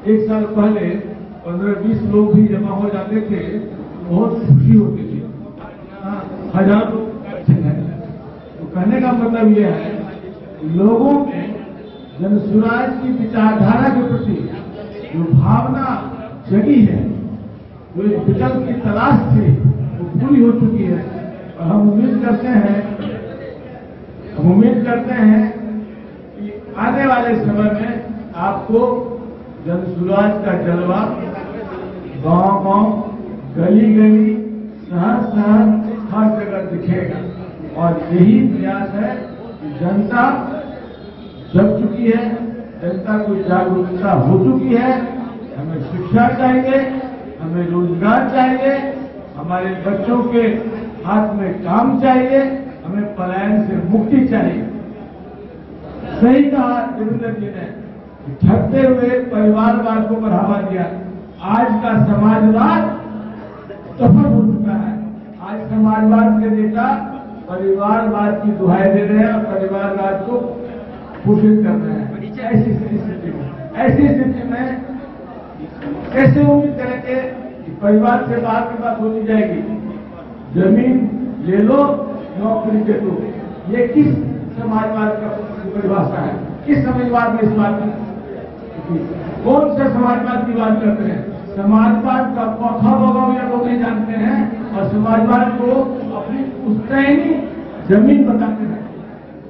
1 साल पहले 15-20 लोग भी जमा हो जाते थे, बहुत खुशी होती थी। 1000 लोग बैठे हैं। तो कहने का मतलब यह है, लोगों में जनसुराज की विचारधारा के प्रति जो भावना जगी है, जो एक विकल्प की तलाश थी, वो पूरी हो चुकी है। और हम उम्मीद करते हैं कि आने वाले समय में आपको जनसुराज का जलवा गांव-गांव, गली-गली, शहर-शहर हर जगह दिखेगा। और यही प्रयास है कि जनता जग चुकी है, जनता को जागरूकता हो चुकी है। हमें शिक्षा चाहिए, हमें रोजगार चाहिए, हमारे बच्चों के हाथ में काम चाहिए, हमें पलायन से मुक्ति चाहिए। सही कहा देवेंद्र जी ने, छठते हुए परिवारवाद को बढ़ावा दिया। आज का समाजवाद सफल हो चुका है। आज समाजवाद के नेता परिवारवाद की दुहाई दे रहे हैं और परिवारवाद को घोषित कर रहे हैं। ऐसी स्थिति में कैसे उम्मीद करेंगे कि परिवार से बाहर की बात बोली जाएगी? जमीन ले लो, नौकरी दे दो। ये किस समाजवाद का परिभाषा है? किस समाजवाद में इस बात की कौन से समाजवाद की बात करते हैं? समाजवाद का पौधा भोगा लोग नहीं जानते हैं और समाजवाद को अपनी पुश्तैनी जमीन बताते हैं।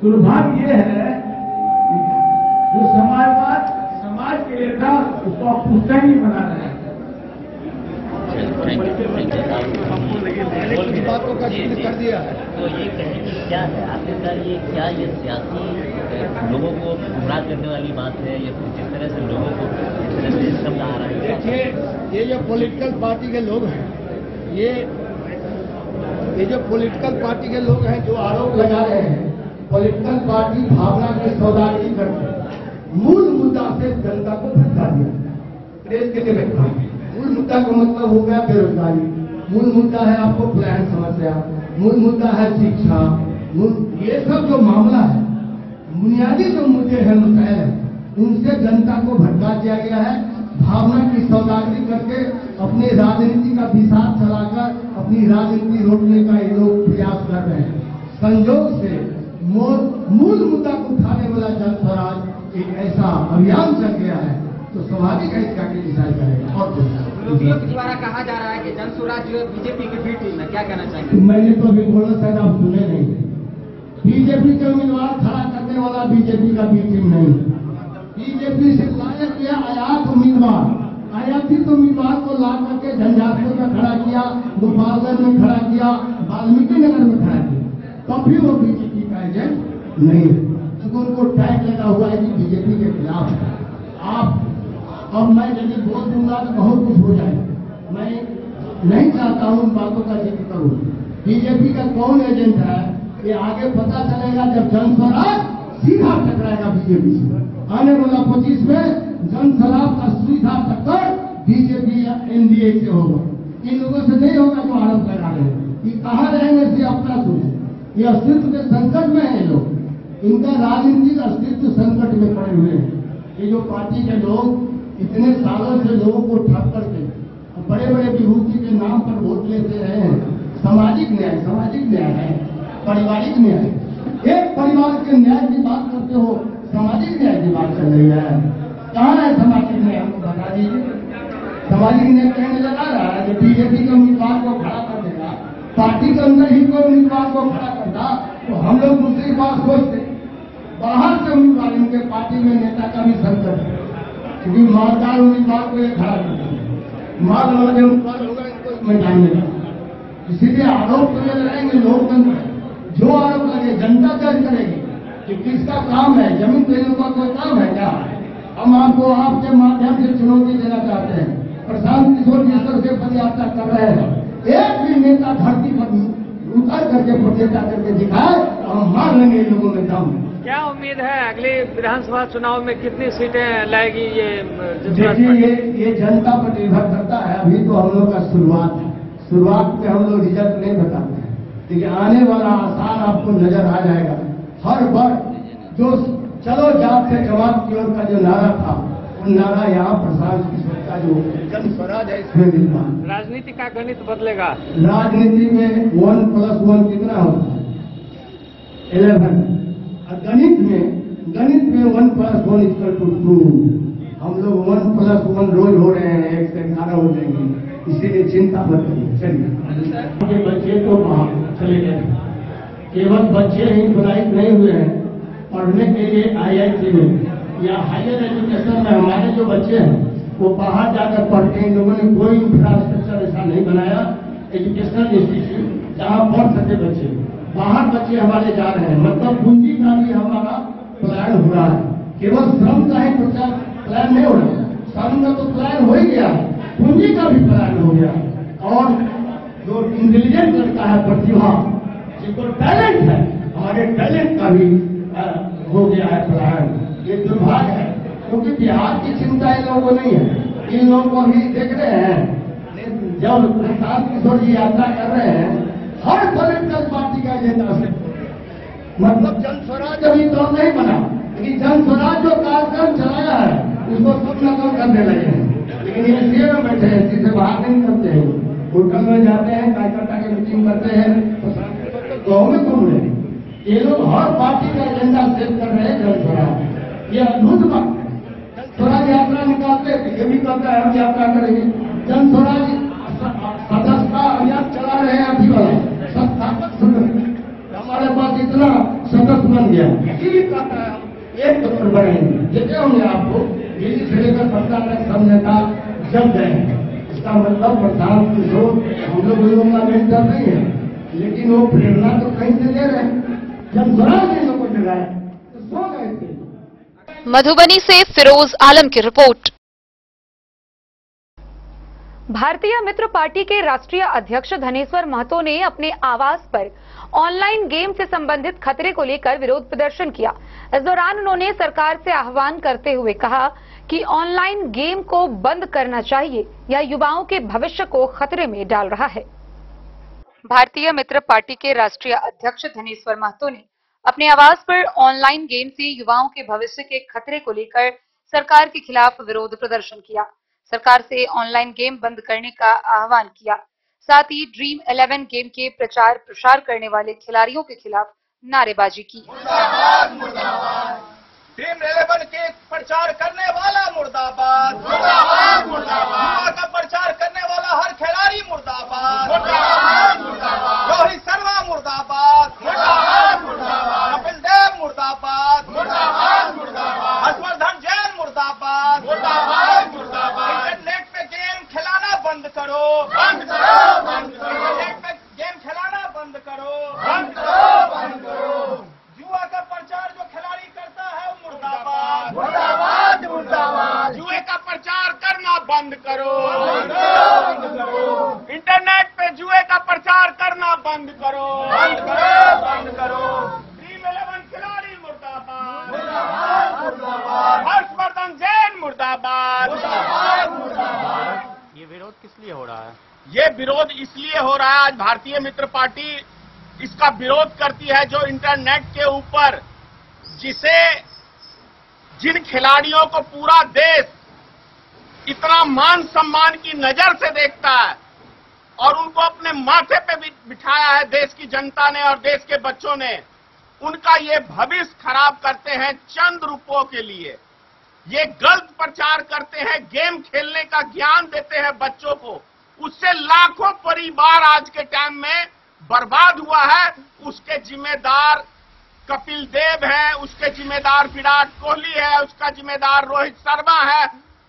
दुर्भाग्य ये है कि जो समाजवाद समाज के लिए था उसको आप पुश्तैनी बना रहे हैं।
बातों का जिक्र कर दिया है।
तो ये कहें कि क्या है आखिरकार ये सियासी लोगों को गुमराह करने वाली बात है या फिर जिस तरह से लोगों को इस तरह से समझा रहा है?
देखिए, ये जो पॉलिटिकल पार्टी के लोग हैं, ये जो पॉलिटिकल पार्टी के लोग हैं जो आरोप लगा रहे हैं, पॉलिटिकल पार्टी भावना के सौदागरी करते हैं। मूल मुद्दा से जनता को भटका दिया। देश के लिए मूल मुद्दा का मतलब हो गया बेरोजगारी, मूल मुद्दा है आपको प्लान समस्या, मूल मुद्दा है शिक्षा, ये सब जो मामला है, बुनियादी जो मुद्दे हैं मसाइल है, उनसे जनता को भटका दिया गया है। भावना की सौदागरी करके अपनी राजनीति का विषाद चलाकर अपनी राजनीति रोकने का ये लोग प्रयास कर रहे हैं। संयोग से मूल मुद्दा को उठाने वाला जन स्वराज एक ऐसा अभियान चल गया है तो स्वाभाविक है इसका क्रिटिसाइज करेगा। और
विरोधियों के द्वारा कहा जा रहा है कि जन स्वराज जो है बीजेपी की बी टीम है, क्या कहना चाहेंगे?
मैंने तो अभी बोला शायद आप सुने नहीं। बीजेपी के उम्मीदवार खड़ा करने वाला बीजेपी का बी टीम नहीं। बीजेपी से लायक किया आयात उम्मीदवार, आयातित उम्मीदवार को ला करके झंझारपुर में खड़ा किया, गोपालगंज में खड़ा किया, वाल्मीकि नगर में खड़ा किया, तब भी वो बीजेपी का एजेंट नहीं है, क्योंकि उनको टैग लगा हुआ है कि बीजेपी के खिलाफ है। आप अब मैं यदि बोल दूंगा तो बहुत कुछ हो जाए, मैं नहीं चाहता हूं उन बातों का जिक्र करूं। बीजेपी का कौन एजेंट है ये आगे पता चलेगा जब जन स्वराज सीधा टकराएगा बीजेपी से। आने वाला 25 में जन स्वराज का सीधा टक्कर बीजेपी या एनडीए से होगा। इन लोगों से नहीं होगा जो आरोप लगा रहे हैं। ये कहाँ रहेंगे इससे अपना सोचें। ये अस्तित्व के संकट में है लोग, इनका राजनीतिक अस्तित्व संकट में पड़े हुए हैं। ये जो पार्टी के लोग इतने सालों से लोगों को ठप करके बड़े बड़े विभूति के नाम पर वोट लेते रहे हैं। सामाजिक न्याय है, पारिवारिक न्याय। एक परिवार के न्याय की बात करते हो, सामाजिक न्याय की बात चल रही है। कहाँ है सामाजिक न्याय, हमको बता दीजिए। सामाजिक न्याय कहने लगा रहा है कि बीजेपी के उम्मीदवार को खड़ा कर देगा, पार्टी के अंदर ही कोई उम्मीदवार को खड़ा करता तो हम लोग दूसरी बात सोचते। बाहर से उम्मीदवार, इनके पार्टी में नेता का भी संकट है, क्योंकि मालदार उम्मीदवार को ये खड़ा करते हैं। माल वाले उम्मीदवार होगा इनको मैदान में, इसीलिए आरोप तो ये लगाएंगे लोकतंत्र। जो आरोप लगे जनता तय करेगी कि किसका काम है। जमीन देने का कोई काम है क्या? हम आपको आपके माध्यम से चुनौती देना चाहते हैं। प्रशांत किशोर जिस तरह से पदयात्रा कर रहे हैं, एक भी नेता धरती पर उतर करके पदयात्रा करके दिखाए तो हम मार लेंगे इन लोगों में दम।
क्या उम्मीद है अगले विधानसभा चुनाव में कितनी सीटें लाएगी ये?
देखिए ये जनता पर निर्भर करता है। अभी तो हम लोग का शुरुआत में हम लोग रिजल्ट नहीं बताते हैं, लेकिन आने वाला आसार आपको नजर आ जाएगा। हर बार जो चलो जात से जवाब की ओर का जो नारा था, वो नारा यहाँ प्रशांत किशोर का जो जन स्वराज है इसमें मिलता है।
राजनीति का गणित बदलेगा।
राजनीति में 1+1 कितना होता है? 11। और गणित में 1+1 = 2। हम लोग 1+1 रोज हो रहे हैं, 1 से 11 हो जाएंगे, इसीलिए चिंता मत करिए। चलिए बच्चे तो चले गए, केवल बच्चे ही बुलाइट नहीं हुए हैं पढ़ने के लिए IIT में या हायर एजुकेशन में। हमारे जो बच्चे हैं वो बाहर जाकर पढ़ते हैं। इन लोगों ने कोई इंफ्रास्ट्रक्चर ऐसा नहीं बनाया, एजुकेशनल इंस्टीट्यूट जहाँ पढ़ सके बच्चे। बाहर बच्चे हमारे जा रहे हैं, मतलब पूंजी का भी हमारा प्लान हो रहा है। केवल श्रम का ही प्लान नहीं हो रहा, श्रम का तो प्लान हो ही गया है, पूंजी का भी प्लान हो गया। और जो इंटेलिजेंट लड़का है, प्रतिभा जिनको टैलेंट है, हमारे टैलेंट का भी हो गया है प्लान। ये दुर्भाग्य है क्योंकि बिहार की चिंता इन लोगों को नहीं है। इन लोगों को अभी देख रहे हैं, जब प्रशांत किशोर जी यात्रा कर रहे हैं, हर पॉलिटिकल पार्टी का एजेंडा से, मतलब जन स्वराज अभी तो नहीं बना, लेकिन जन स्वराज जो कार्यक्रम चलाया है उसको सब नकल करने लगे हैं।
लेकिन ये एसडीए में बैठे हैं, एसडी से बाहर नहीं करते हैं, होटल में जाते हैं, कार्यकर्ता की मीटिंग करते हैं, गाँव में घूम रहे हैं। ये लोग हर पार्टी का एजेंडा सेट कर रहे हैं जन स्वराज। ये अद्भुत बात है। स्वराज यात्रा निकालते हैं, ये भी कहता है हम यात्रा करेंगे। जन स्वराज सदस्यता अभियान चला रहे हैं अभी वाला संस्थापक सदस्य, हमारे पास इतना सदस्य बन गया। ये भी कहता है एक करोड़ बढ़ेंगे। देते होंगे आपको दिल्ली से लेकर पटना तक सब नेता जब गए। इसका मतलब प्रशांत किशोर हम लोग का मेंटर नहीं है, लेकिन वो प्रेरणा तो कहीं से ले रहे हैं। जब स्वराज ने लोगों को जगाया तो सो गए थे।
मधुबनी से फिरोज आलम की रिपोर्ट।
भारतीय मित्र पार्टी के राष्ट्रीय अध्यक्ष धनेश्वर महतो ने अपने आवास पर ऑनलाइन गेम से संबंधित खतरे को लेकर विरोध प्रदर्शन किया। इस दौरान उन्होंने सरकार से आह्वान करते हुए कहा कि ऑनलाइन गेम को बंद करना चाहिए, यह युवाओं के भविष्य को खतरे में डाल रहा है। भारतीय मित्र पार्टी के राष्ट्रीय अध्यक्ष धनेश्वर महतो ने अपने आवास पर ऑनलाइन गेम से युवाओं के भविष्य के खतरे को लेकर सरकार के खिलाफ विरोध प्रदर्शन किया। सरकार से ऑनलाइन गेम बंद करने का आह्वान किया। साथ ही ड्रीम 11 गेम के प्रचार प्रसार करने वाले खिलाड़ियों के खिलाफ नारेबाजी की।
ड्रीम 11 के प्रचार करने वाला मुर्दाबाद, मुर्दाबाद, मुर्दाबाद। का प्रचार करने वाला हर खिलाड़ी मुर्दाबाद, मुर्दाबाद, मुर्दाबाद। रोहित शर्मा मुर्दाबाद, मुर्दाबाद, मुर्दाबाद। कपिल देव मुर्दाबाद, मुर्दाबाद, मुर्दाबाद। हर्षवर्धन जैन मुर्दाबाद, मुर्दाबाद, मुर्दाबाद। इंटरनेट पे गेम खिलाना बंद करो, बंद करो, बंद करो। इंटरनेट पे गेम खिलाना बंद करो, बंद करो, बंद करो। जुआ का प्रचार जो खिलाड़ी करता है वो मुर्दाबाद, मुर्दाबाद, मुर्दाबाद। जुए का प्रचार करना बंद करो, बंद करो, बंद करो। इंटरनेट पे जुए का प्रचार करना बंद करो, बंद करो, बंद करो। ड्रीम 11 खिलाड़ी मुर्दाबाद, मुर्दाबाद, मुर्दाबाद। हर्षवर्धन जैन मुर्दाबाद, मुर्दाबाद, मुर्दाबाद।
ये विरोध किस लिए हो रहा है?
ये विरोध इसलिए हो रहा है, आज भारतीय मित्र पार्टी इसका विरोध करती है जो इंटरनेट के ऊपर जिन खिलाड़ियों को पूरा देश इतना मान सम्मान की नजर से देखता है और उनको अपने माथे पे बिठाया है देश की जनता ने और देश के बच्चों ने, उनका ये भविष्य खराब करते हैं चंद रुपयों के लिए। ये गलत प्रचार करते हैं, गेम खेलने का ज्ञान देते हैं बच्चों को, उससे लाखों परिवार आज के टाइम में बर्बाद हुआ है। उसके जिम्मेदार कपिल देव है, उसके जिम्मेदार विराट कोहली है, उसका जिम्मेदार रोहित शर्मा है,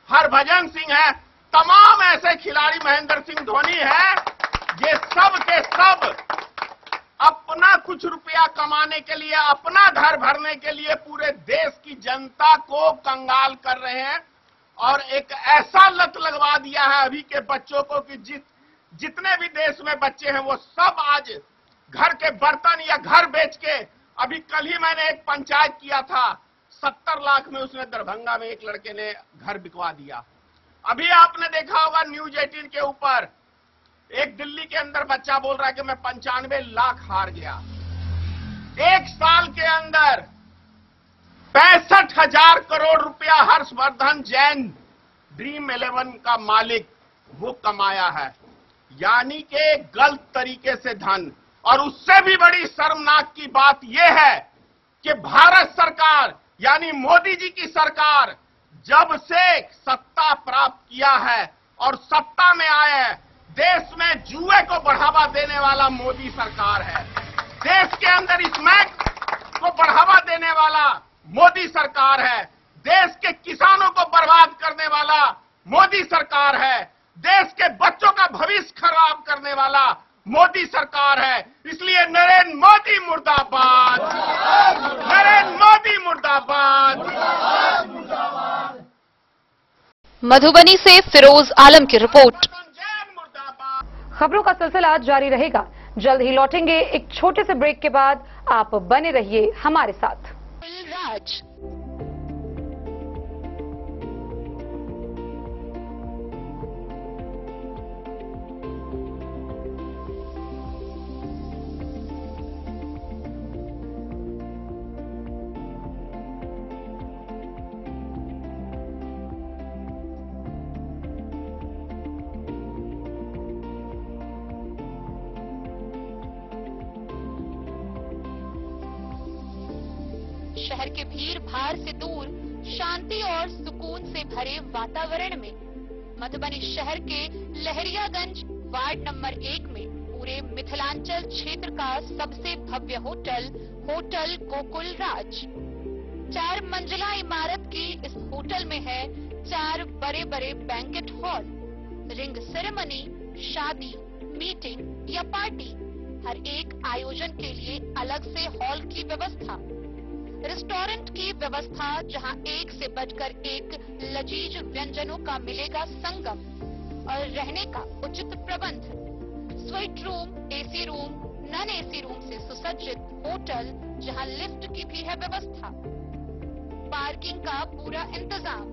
हरभजन सिंह है, तमाम ऐसे खिलाड़ी, महेंद्र सिंह धोनी है। ये सब के सब अपना कुछ रुपया कमाने के लिए, अपना घर भरने के लिए पूरे देश की जनता को कंगाल कर रहे हैं और एक ऐसा लत लगवा दिया है अभी के बच्चों को कि जितने भी देश में बच्चे हैं वो सब आज घर के बर्तन या घर बेच के, अभी कल ही मैंने एक पंचायत किया था, 70 लाख में उसने दरभंगा में एक लड़के ने घर बिकवा दिया। अभी आपने देखा होगा न्यूज 18 के ऊपर एक दिल्ली के अंदर बच्चा बोल रहा है कि मैं 95 लाख हार गया। एक साल के अंदर 65,000 करोड़ रुपया हर्षवर्धन जैन ड्रीम 11 का मालिक वो कमाया है, यानी कि गलत तरीके से धन। और उससे भी बड़ी शर्मनाक की बात यह है कि भारत सरकार यानी मोदी जी की सरकार जब से सत्ता प्राप्त किया है और सत्ता में आए हैं, देश में जुए को बढ़ावा देने वाला मोदी सरकार है। देश के अंदर स्मैक को बढ़ावा देने वाला मोदी सरकार है। देश के किसानों को बर्बाद करने वाला मोदी सरकार है। देश के बच्चों का भविष्य खराब करने वाला मोदी सरकार है। इसलिए नरेंद्र मोदी मुर्दाबाद, नरेंद्र मोदी मुर्दाबाद।
मधुबनी से फिरोज आलम की रिपोर्ट।
खबरों का सिलसिला जारी रहेगा। जल्द ही लौटेंगे एक छोटे से ब्रेक के बाद। आप बने रहिए हमारे साथ।
राज शहर के भीड़ भाड़ से दूर शांति और सुकून से भरे वातावरण में मधुबनी शहर के लहरियागंज वार्ड नंबर 1 में पूरे मिथिलांचल क्षेत्र का सबसे भव्य होटल होटल गोकुल राज 4 मंजिला इमारत की इस होटल में है 4 बड़े बड़े बैंकेट हॉल, रिंग सेरेमनी, शादी, मीटिंग या पार्टी, हर एक आयोजन के लिए अलग से हॉल की व्यवस्था, रेस्टोरेंट की व्यवस्था जहां एक से बढ़कर एक लजीज व्यंजनों का मिलेगा संगम और रहने का उचित प्रबंध, suite room, AC room, non AC room से सुसज्जित होटल जहां लिफ्ट की भी है व्यवस्था, पार्किंग का पूरा इंतजाम।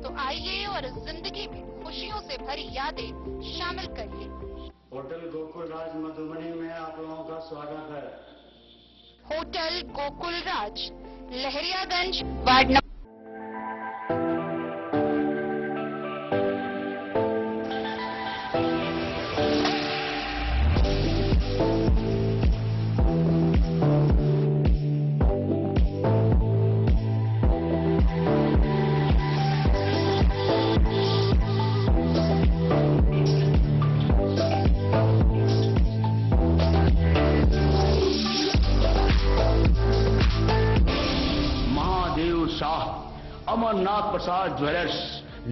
तो आइए और जिंदगी में खुशियों से भरी यादें शामिल करिए।
होटल गोकुल राज मधुबनी में आप लोगों का स्वागत है।
होटल गोकुल राज, लहरियागंज वार्ड नंबर
अमरनाथ प्रसाद ज्वेलर्स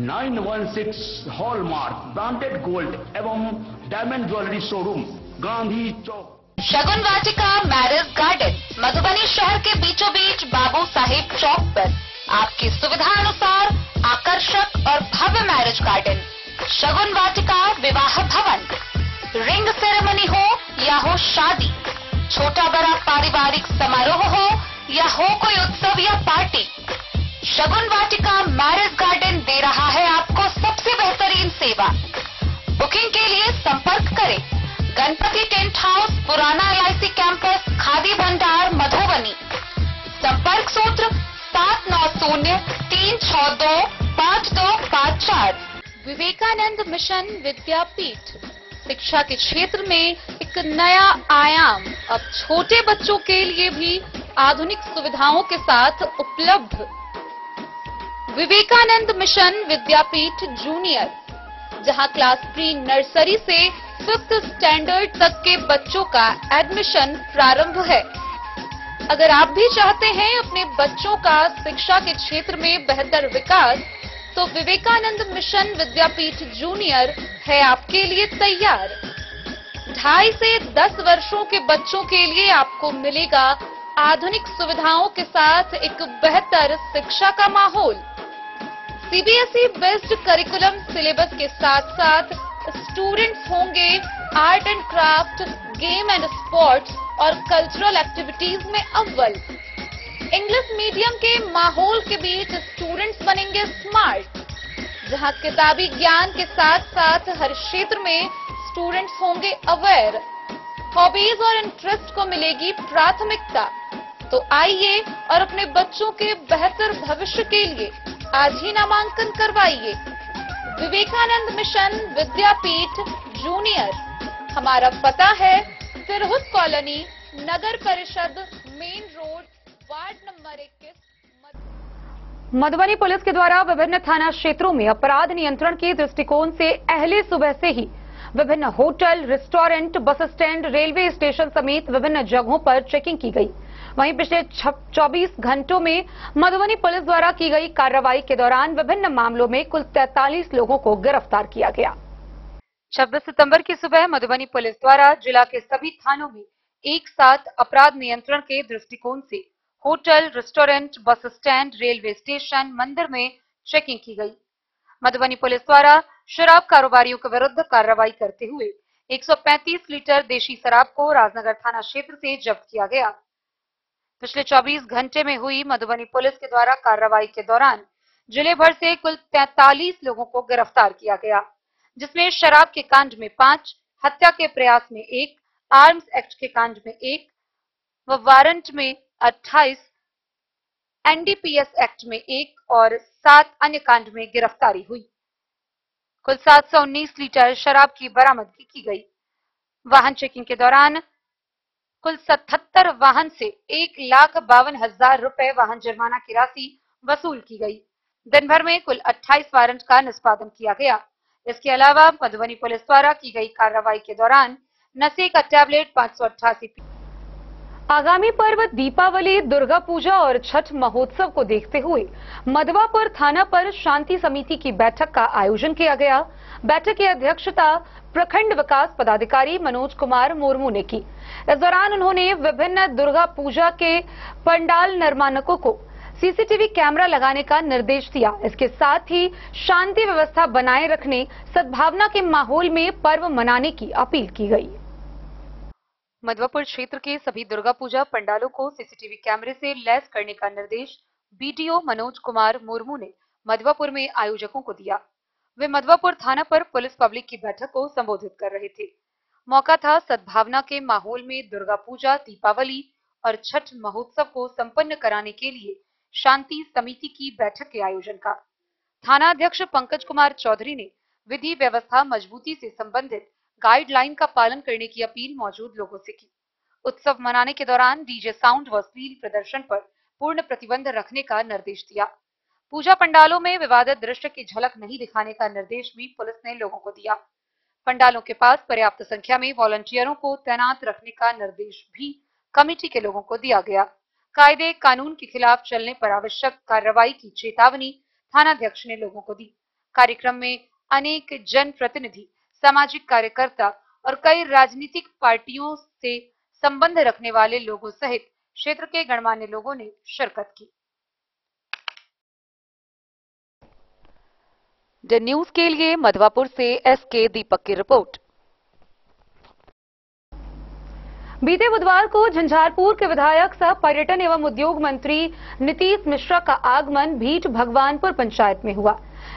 916 हॉलमार्क ब्रांडेड गोल्ड एवं डायमंड ज्वेलरी शोरूम, गांधी चौक।
शगुन वाटिका मैरिज गार्डन मधुबनी शहर के बीचों बीच बाबू साहेब चौक पर आपकी सुविधा अनुसार आकर्षक और भव्य मैरिज गार्डन। शगुन वाटिका विवाह भवन, रिंग सेरेमनी हो या हो शादी, छोटा बड़ा पारिवारिक समारोह हो या हो कोई उत्सव या पार्टी, शगुन वाटिका मैरिज गार्डन दे रहा है आपको सबसे बेहतरीन सेवा। बुकिंग के लिए संपर्क करें गणपति टेंट हाउस, पुराना LIC कैंपस, खादी भंडार, मधुबनी। संपर्क सूत्र 7903625254। विवेकानंद मिशन विद्यापीठ शिक्षा के क्षेत्र में एक नया आयाम अब छोटे बच्चों के लिए भी आधुनिक सुविधाओं के साथ उपलब्ध। विवेकानंद मिशन विद्यापीठ जूनियर, जहां क्लास प्री नर्सरी से 5th स्टैंडर्ड तक के बच्चों का एडमिशन प्रारंभ है। अगर आप भी चाहते हैं अपने बच्चों का शिक्षा के क्षेत्र में बेहतर विकास, तो विवेकानंद मिशन विद्यापीठ जूनियर है आपके लिए तैयार। 2.5 से 10 वर्षों के बच्चों के लिए आपको मिलेगा आधुनिक सुविधाओं के साथ एक बेहतर शिक्षा का माहौल। CBSE बेस्ड करिकुलम सिलेबस के साथ साथ स्टूडेंट्स होंगे art and craft, game and sports और कल्चरल एक्टिविटीज में अव्वल। इंग्लिश मीडियम के माहौल के बीच स्टूडेंट्स बनेंगे स्मार्ट, जहां किताबी ज्ञान के साथ साथ हर क्षेत्र में स्टूडेंट्स होंगे अवेयर। हॉबीज और इंटरेस्ट को मिलेगी प्राथमिकता। तो आइए और अपने बच्चों के बेहतर भविष्य के लिए आज ही नामांकन करवाइए। विवेकानंद मिशन विद्यापीठ जूनियर, हमारा पता है तिरहुत कॉलोनी, नगर परिषद, main road, ward number 21।
Madhubani police के द्वारा विभिन्न थाना क्षेत्रों में अपराध नियंत्रण के दृष्टिकोण से अहले सुबह से ही विभिन्न hotel, restaurant, bus stand, railway station समेत विभिन्न जगहों पर चेकिंग की गई। वहीं पिछले 24 घंटों में मधुबनी पुलिस द्वारा की गई कार्रवाई के दौरान विभिन्न मामलों में कुल 43 लोगों को गिरफ्तार किया गया। 26 सितंबर की सुबह मधुबनी पुलिस द्वारा जिला के सभी थानों में एक साथ अपराध नियंत्रण के दृष्टिकोण से hotel, restaurant, bus stand, railway station, मंदिर में चेकिंग की गई। मधुबनी पुलिस द्वारा शराब कारोबारियों के विरुद्ध कार्रवाई करते हुए 135 लीटर देशी शराब को राजनगर थाना क्षेत्र से जब्त किया गया। पिछले 24 घंटे में हुई मधुबनी पुलिस के द्वारा कार्रवाई के दौरान जिले भर से कुल 43 लोगों को गिरफ्तार किया गया, जिसमें शराब के कांड में 5, हत्या के प्रयास में 1, आर्म्स एक्ट के कांड में 1 व वारंट में 28, NDPS एक्ट में 1 और 7 अन्य कांड में गिरफ्तारी हुई। कुल 719 लीटर शराब की बरामदगी की गई। वाहन चेकिंग के दौरान कुल 77 वाहन से 1,52,000 रुपए वाहन जुर्माना की राशि वसूल की गई। दिन भर में कुल 28 वारंट का निष्पादन किया गया। इसके अलावा मधुबनी पुलिस द्वारा की गई कार्रवाई के दौरान नशे का टैबलेट 588। आगामी पर्व दीपावली, दुर्गा पूजा और छठ महोत्सव को देखते हुए मधवापुर थाना पर शांति समिति की बैठक का आयोजन किया गया। बैठक की अध्यक्षता प्रखंड विकास पदाधिकारी मनोज कुमार मुर्मू ने की। इस दौरान उन्होंने विभिन्न दुर्गा पूजा के पंडाल निर्माणकों को सीसीटीवी कैमरा लगाने का निर्देश दिया। इसके साथ ही शांति व्यवस्था बनाए रखने, सद्भावना के माहौल में पर्व मनाने की अपील की गई। मधवापुर क्षेत्र के सभी दुर्गा पूजा पंडालों को सीसीटीवी कैमरे से लैस करने का निर्देश बीडीओ मनोज कुमार मुर्मू ने मधवापुर में आयोजकों को दिया। वे मधवापुर थाना पर पुलिस पब्लिक की बैठक को संबोधित कर रहे थे। मौका था सद्भावना के माहौल में दुर्गा पूजा, दीपावली और छठ महोत्सव को संपन्न कराने के लिए शांति समिति की बैठक के आयोजन का। थाना अध्यक्ष पंकज कुमार चौधरी ने विधि व्यवस्था मजबूती से संबंधित गाइडलाइन का पालन करने की अपील मौजूद लोगों से की। उत्सव मनाने के दौरान डीजे साउंड व अश्लील प्रदर्शन पर पूर्ण प्रतिबंध रखने का निर्देश दिया। पूजा पंडालों में विवादित दृश्य की झलक नहीं दिखाने का निर्देश भी पुलिस ने लोगों को दिया। पंडालों के पास पर्याप्त संख्या में वॉलंटियरों को तैनात रखने का निर्देश भी कमेटी के लोगों को दिया गया। कायदे कानून के खिलाफ चलने पर आवश्यक कार्रवाई की चेतावनी थानाध्यक्ष ने लोगों को दी। कार्यक्रम में अनेक जनप्रतिनिधि, सामाजिक कार्यकर्ता और कई राजनीतिक पार्टियों से संबंध रखने वाले लोगों सहित क्षेत्र के गणमान्य लोगों ने शिरकत की। द न्यूज के लिए मधवापुर से एसके दीपक की रिपोर्ट। बीते बुधवार को झंझारपुर के विधायक सह पर्यटन एवं उद्योग मंत्री नीतीश मिश्रा का आगमन भीट भगवानपुर पंचायत में हुआ।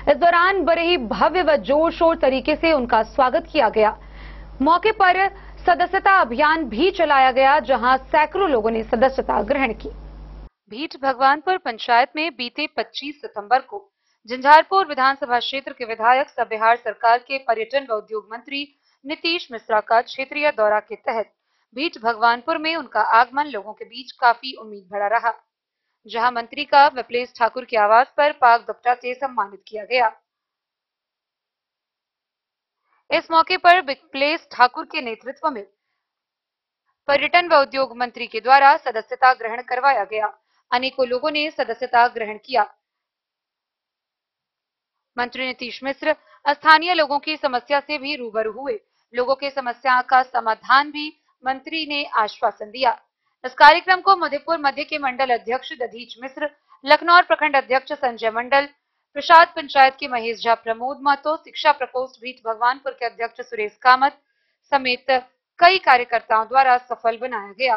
इस दौरान बड़े ही भव्य व जोर शोर तरीके से उनका स्वागत किया गया। मौके पर सदस्यता अभियान भी चलाया गया, जहां सैकड़ों लोगों ने सदस्यता ग्रहण की। भीट भगवानपुर पंचायत में बीते 25 सितंबर को झंझारपुर विधानसभा क्षेत्र के विधायक सह बिहार सरकार के पर्यटन व उद्योग मंत्री नीतीश मिश्रा का क्षेत्रीय दौरा के तहत भीट भगवानपुर में उनका आगमन लोगों के बीच काफी उम्मीद भरा रहा, जहां मंत्री का विप्लेश ठाकुर के आवास पर पाक दुपट्टा से सम्मानित किया गया। इस मौके पर विप्लेश ठाकुर के नेतृत्व में पर्यटन व उद्योग मंत्री के द्वारा सदस्यता ग्रहण करवाया गया। अनेकों लोगों ने सदस्यता ग्रहण किया। मंत्री नीतीश मिश्र स्थानीय लोगों की समस्या से भी रूबरू हुए। लोगों के समस्या का समाधान भी मंत्री ने आश्वासन दिया। इस कार्यक्रम को मधेपुर मध्य के मंडल अध्यक्ष दधीच मिश्र, लखनौर प्रखंड अध्यक्ष संजय मंडल, प्रसाद पंचायत के महेश झा, प्रमोद महतो, शिक्षा प्रकोष्ठ भीट भगवानपुर के अध्यक्ष सुरेश कामत समेत कई कार्यकर्ताओं द्वारा सफल बनाया गया।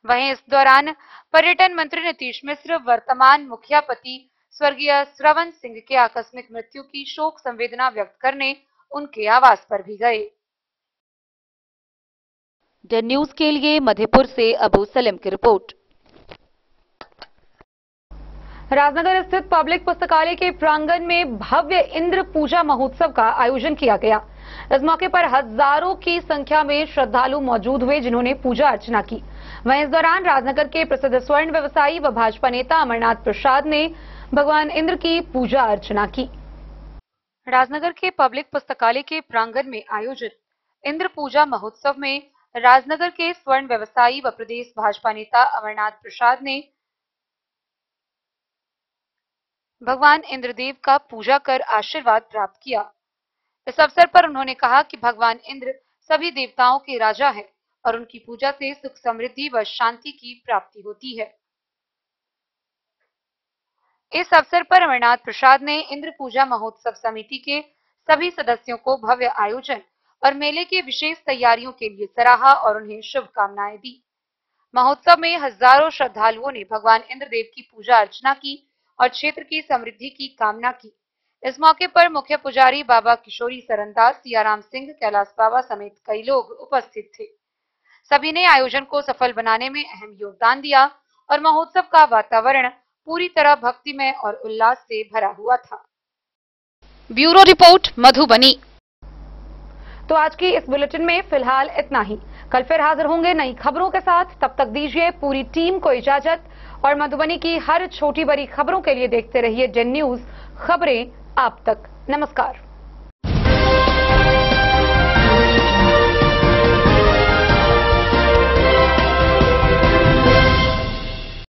वहीं इस दौरान पर्यटन मंत्री नीतीश मिश्र वर्तमान मुखिया पति स्वर्गीय श्रवण सिंह के आकस्मिक मृत्यु की शोक संवेदना व्यक्त करने उनके आवास पर भी गए। द न्यूज के लिए मधेपुर से अबू सलीम की रिपोर्ट। राजनगर स्थित पब्लिक पुस्तकालय के प्रांगण में भव्य इंद्र पूजा महोत्सव का आयोजन किया गया। इस मौके पर हजारों की संख्या में श्रद्धालु मौजूद हुए, जिन्होंने पूजा अर्चना की। वहीं इस दौरान राजनगर के प्रसिद्ध स्वर्ण व्यवसायी व भाजपा नेता अमरनाथ प्रसाद ने भगवान इंद्र की पूजा अर्चना की। राजनगर के पब्लिक पुस्तकालय के प्रांगण में आयोजित इंद्र पूजा महोत्सव में राजनगर के स्वर्ण व्यवसायी व प्रदेश भाजपा नेता अमरनाथ प्रसाद ने भगवान इंद्रदेव का पूजा कर आशीर्वाद प्राप्त किया। इस अवसर पर उन्होंने कहा कि भगवान इंद्र सभी देवताओं के राजा हैं और उनकी पूजा से सुख, समृद्धि व शांति की प्राप्ति होती है। इस अवसर पर अमरनाथ प्रसाद ने इंद्र पूजा महोत्सव समिति के सभी सदस्यों को भव्य आयोजन और मेले की विशेष तैयारियों के लिए सराहा और उन्हें शुभकामनाएं दी। महोत्सव में हजारों श्रद्धालुओं ने भगवान इंद्रदेव की पूजा अर्चना की और क्षेत्र की समृद्धि की कामना की। इस मौके पर मुख्य पुजारी बाबा किशोरी सरनदास, सियाराम सिंह, कैलाश बाबा समेत कई लोग उपस्थित थे। सभी ने आयोजन को सफल बनाने में अहम योगदान दिया और महोत्सव का वातावरण पूरी तरह भक्तिमय और उल्लास से भरा हुआ था। Bureau report, Madhubani. तो आज की इस बुलेटिन में फिलहाल इतना ही। कल फिर हाजिर होंगे नई खबरों के साथ। तब तक दीजिए पूरी टीम को इजाजत और मधुबनी की हर छोटी बड़ी खबरों के लिए देखते रहिए डेन न्यूज, खबरें आप तक। नमस्कार।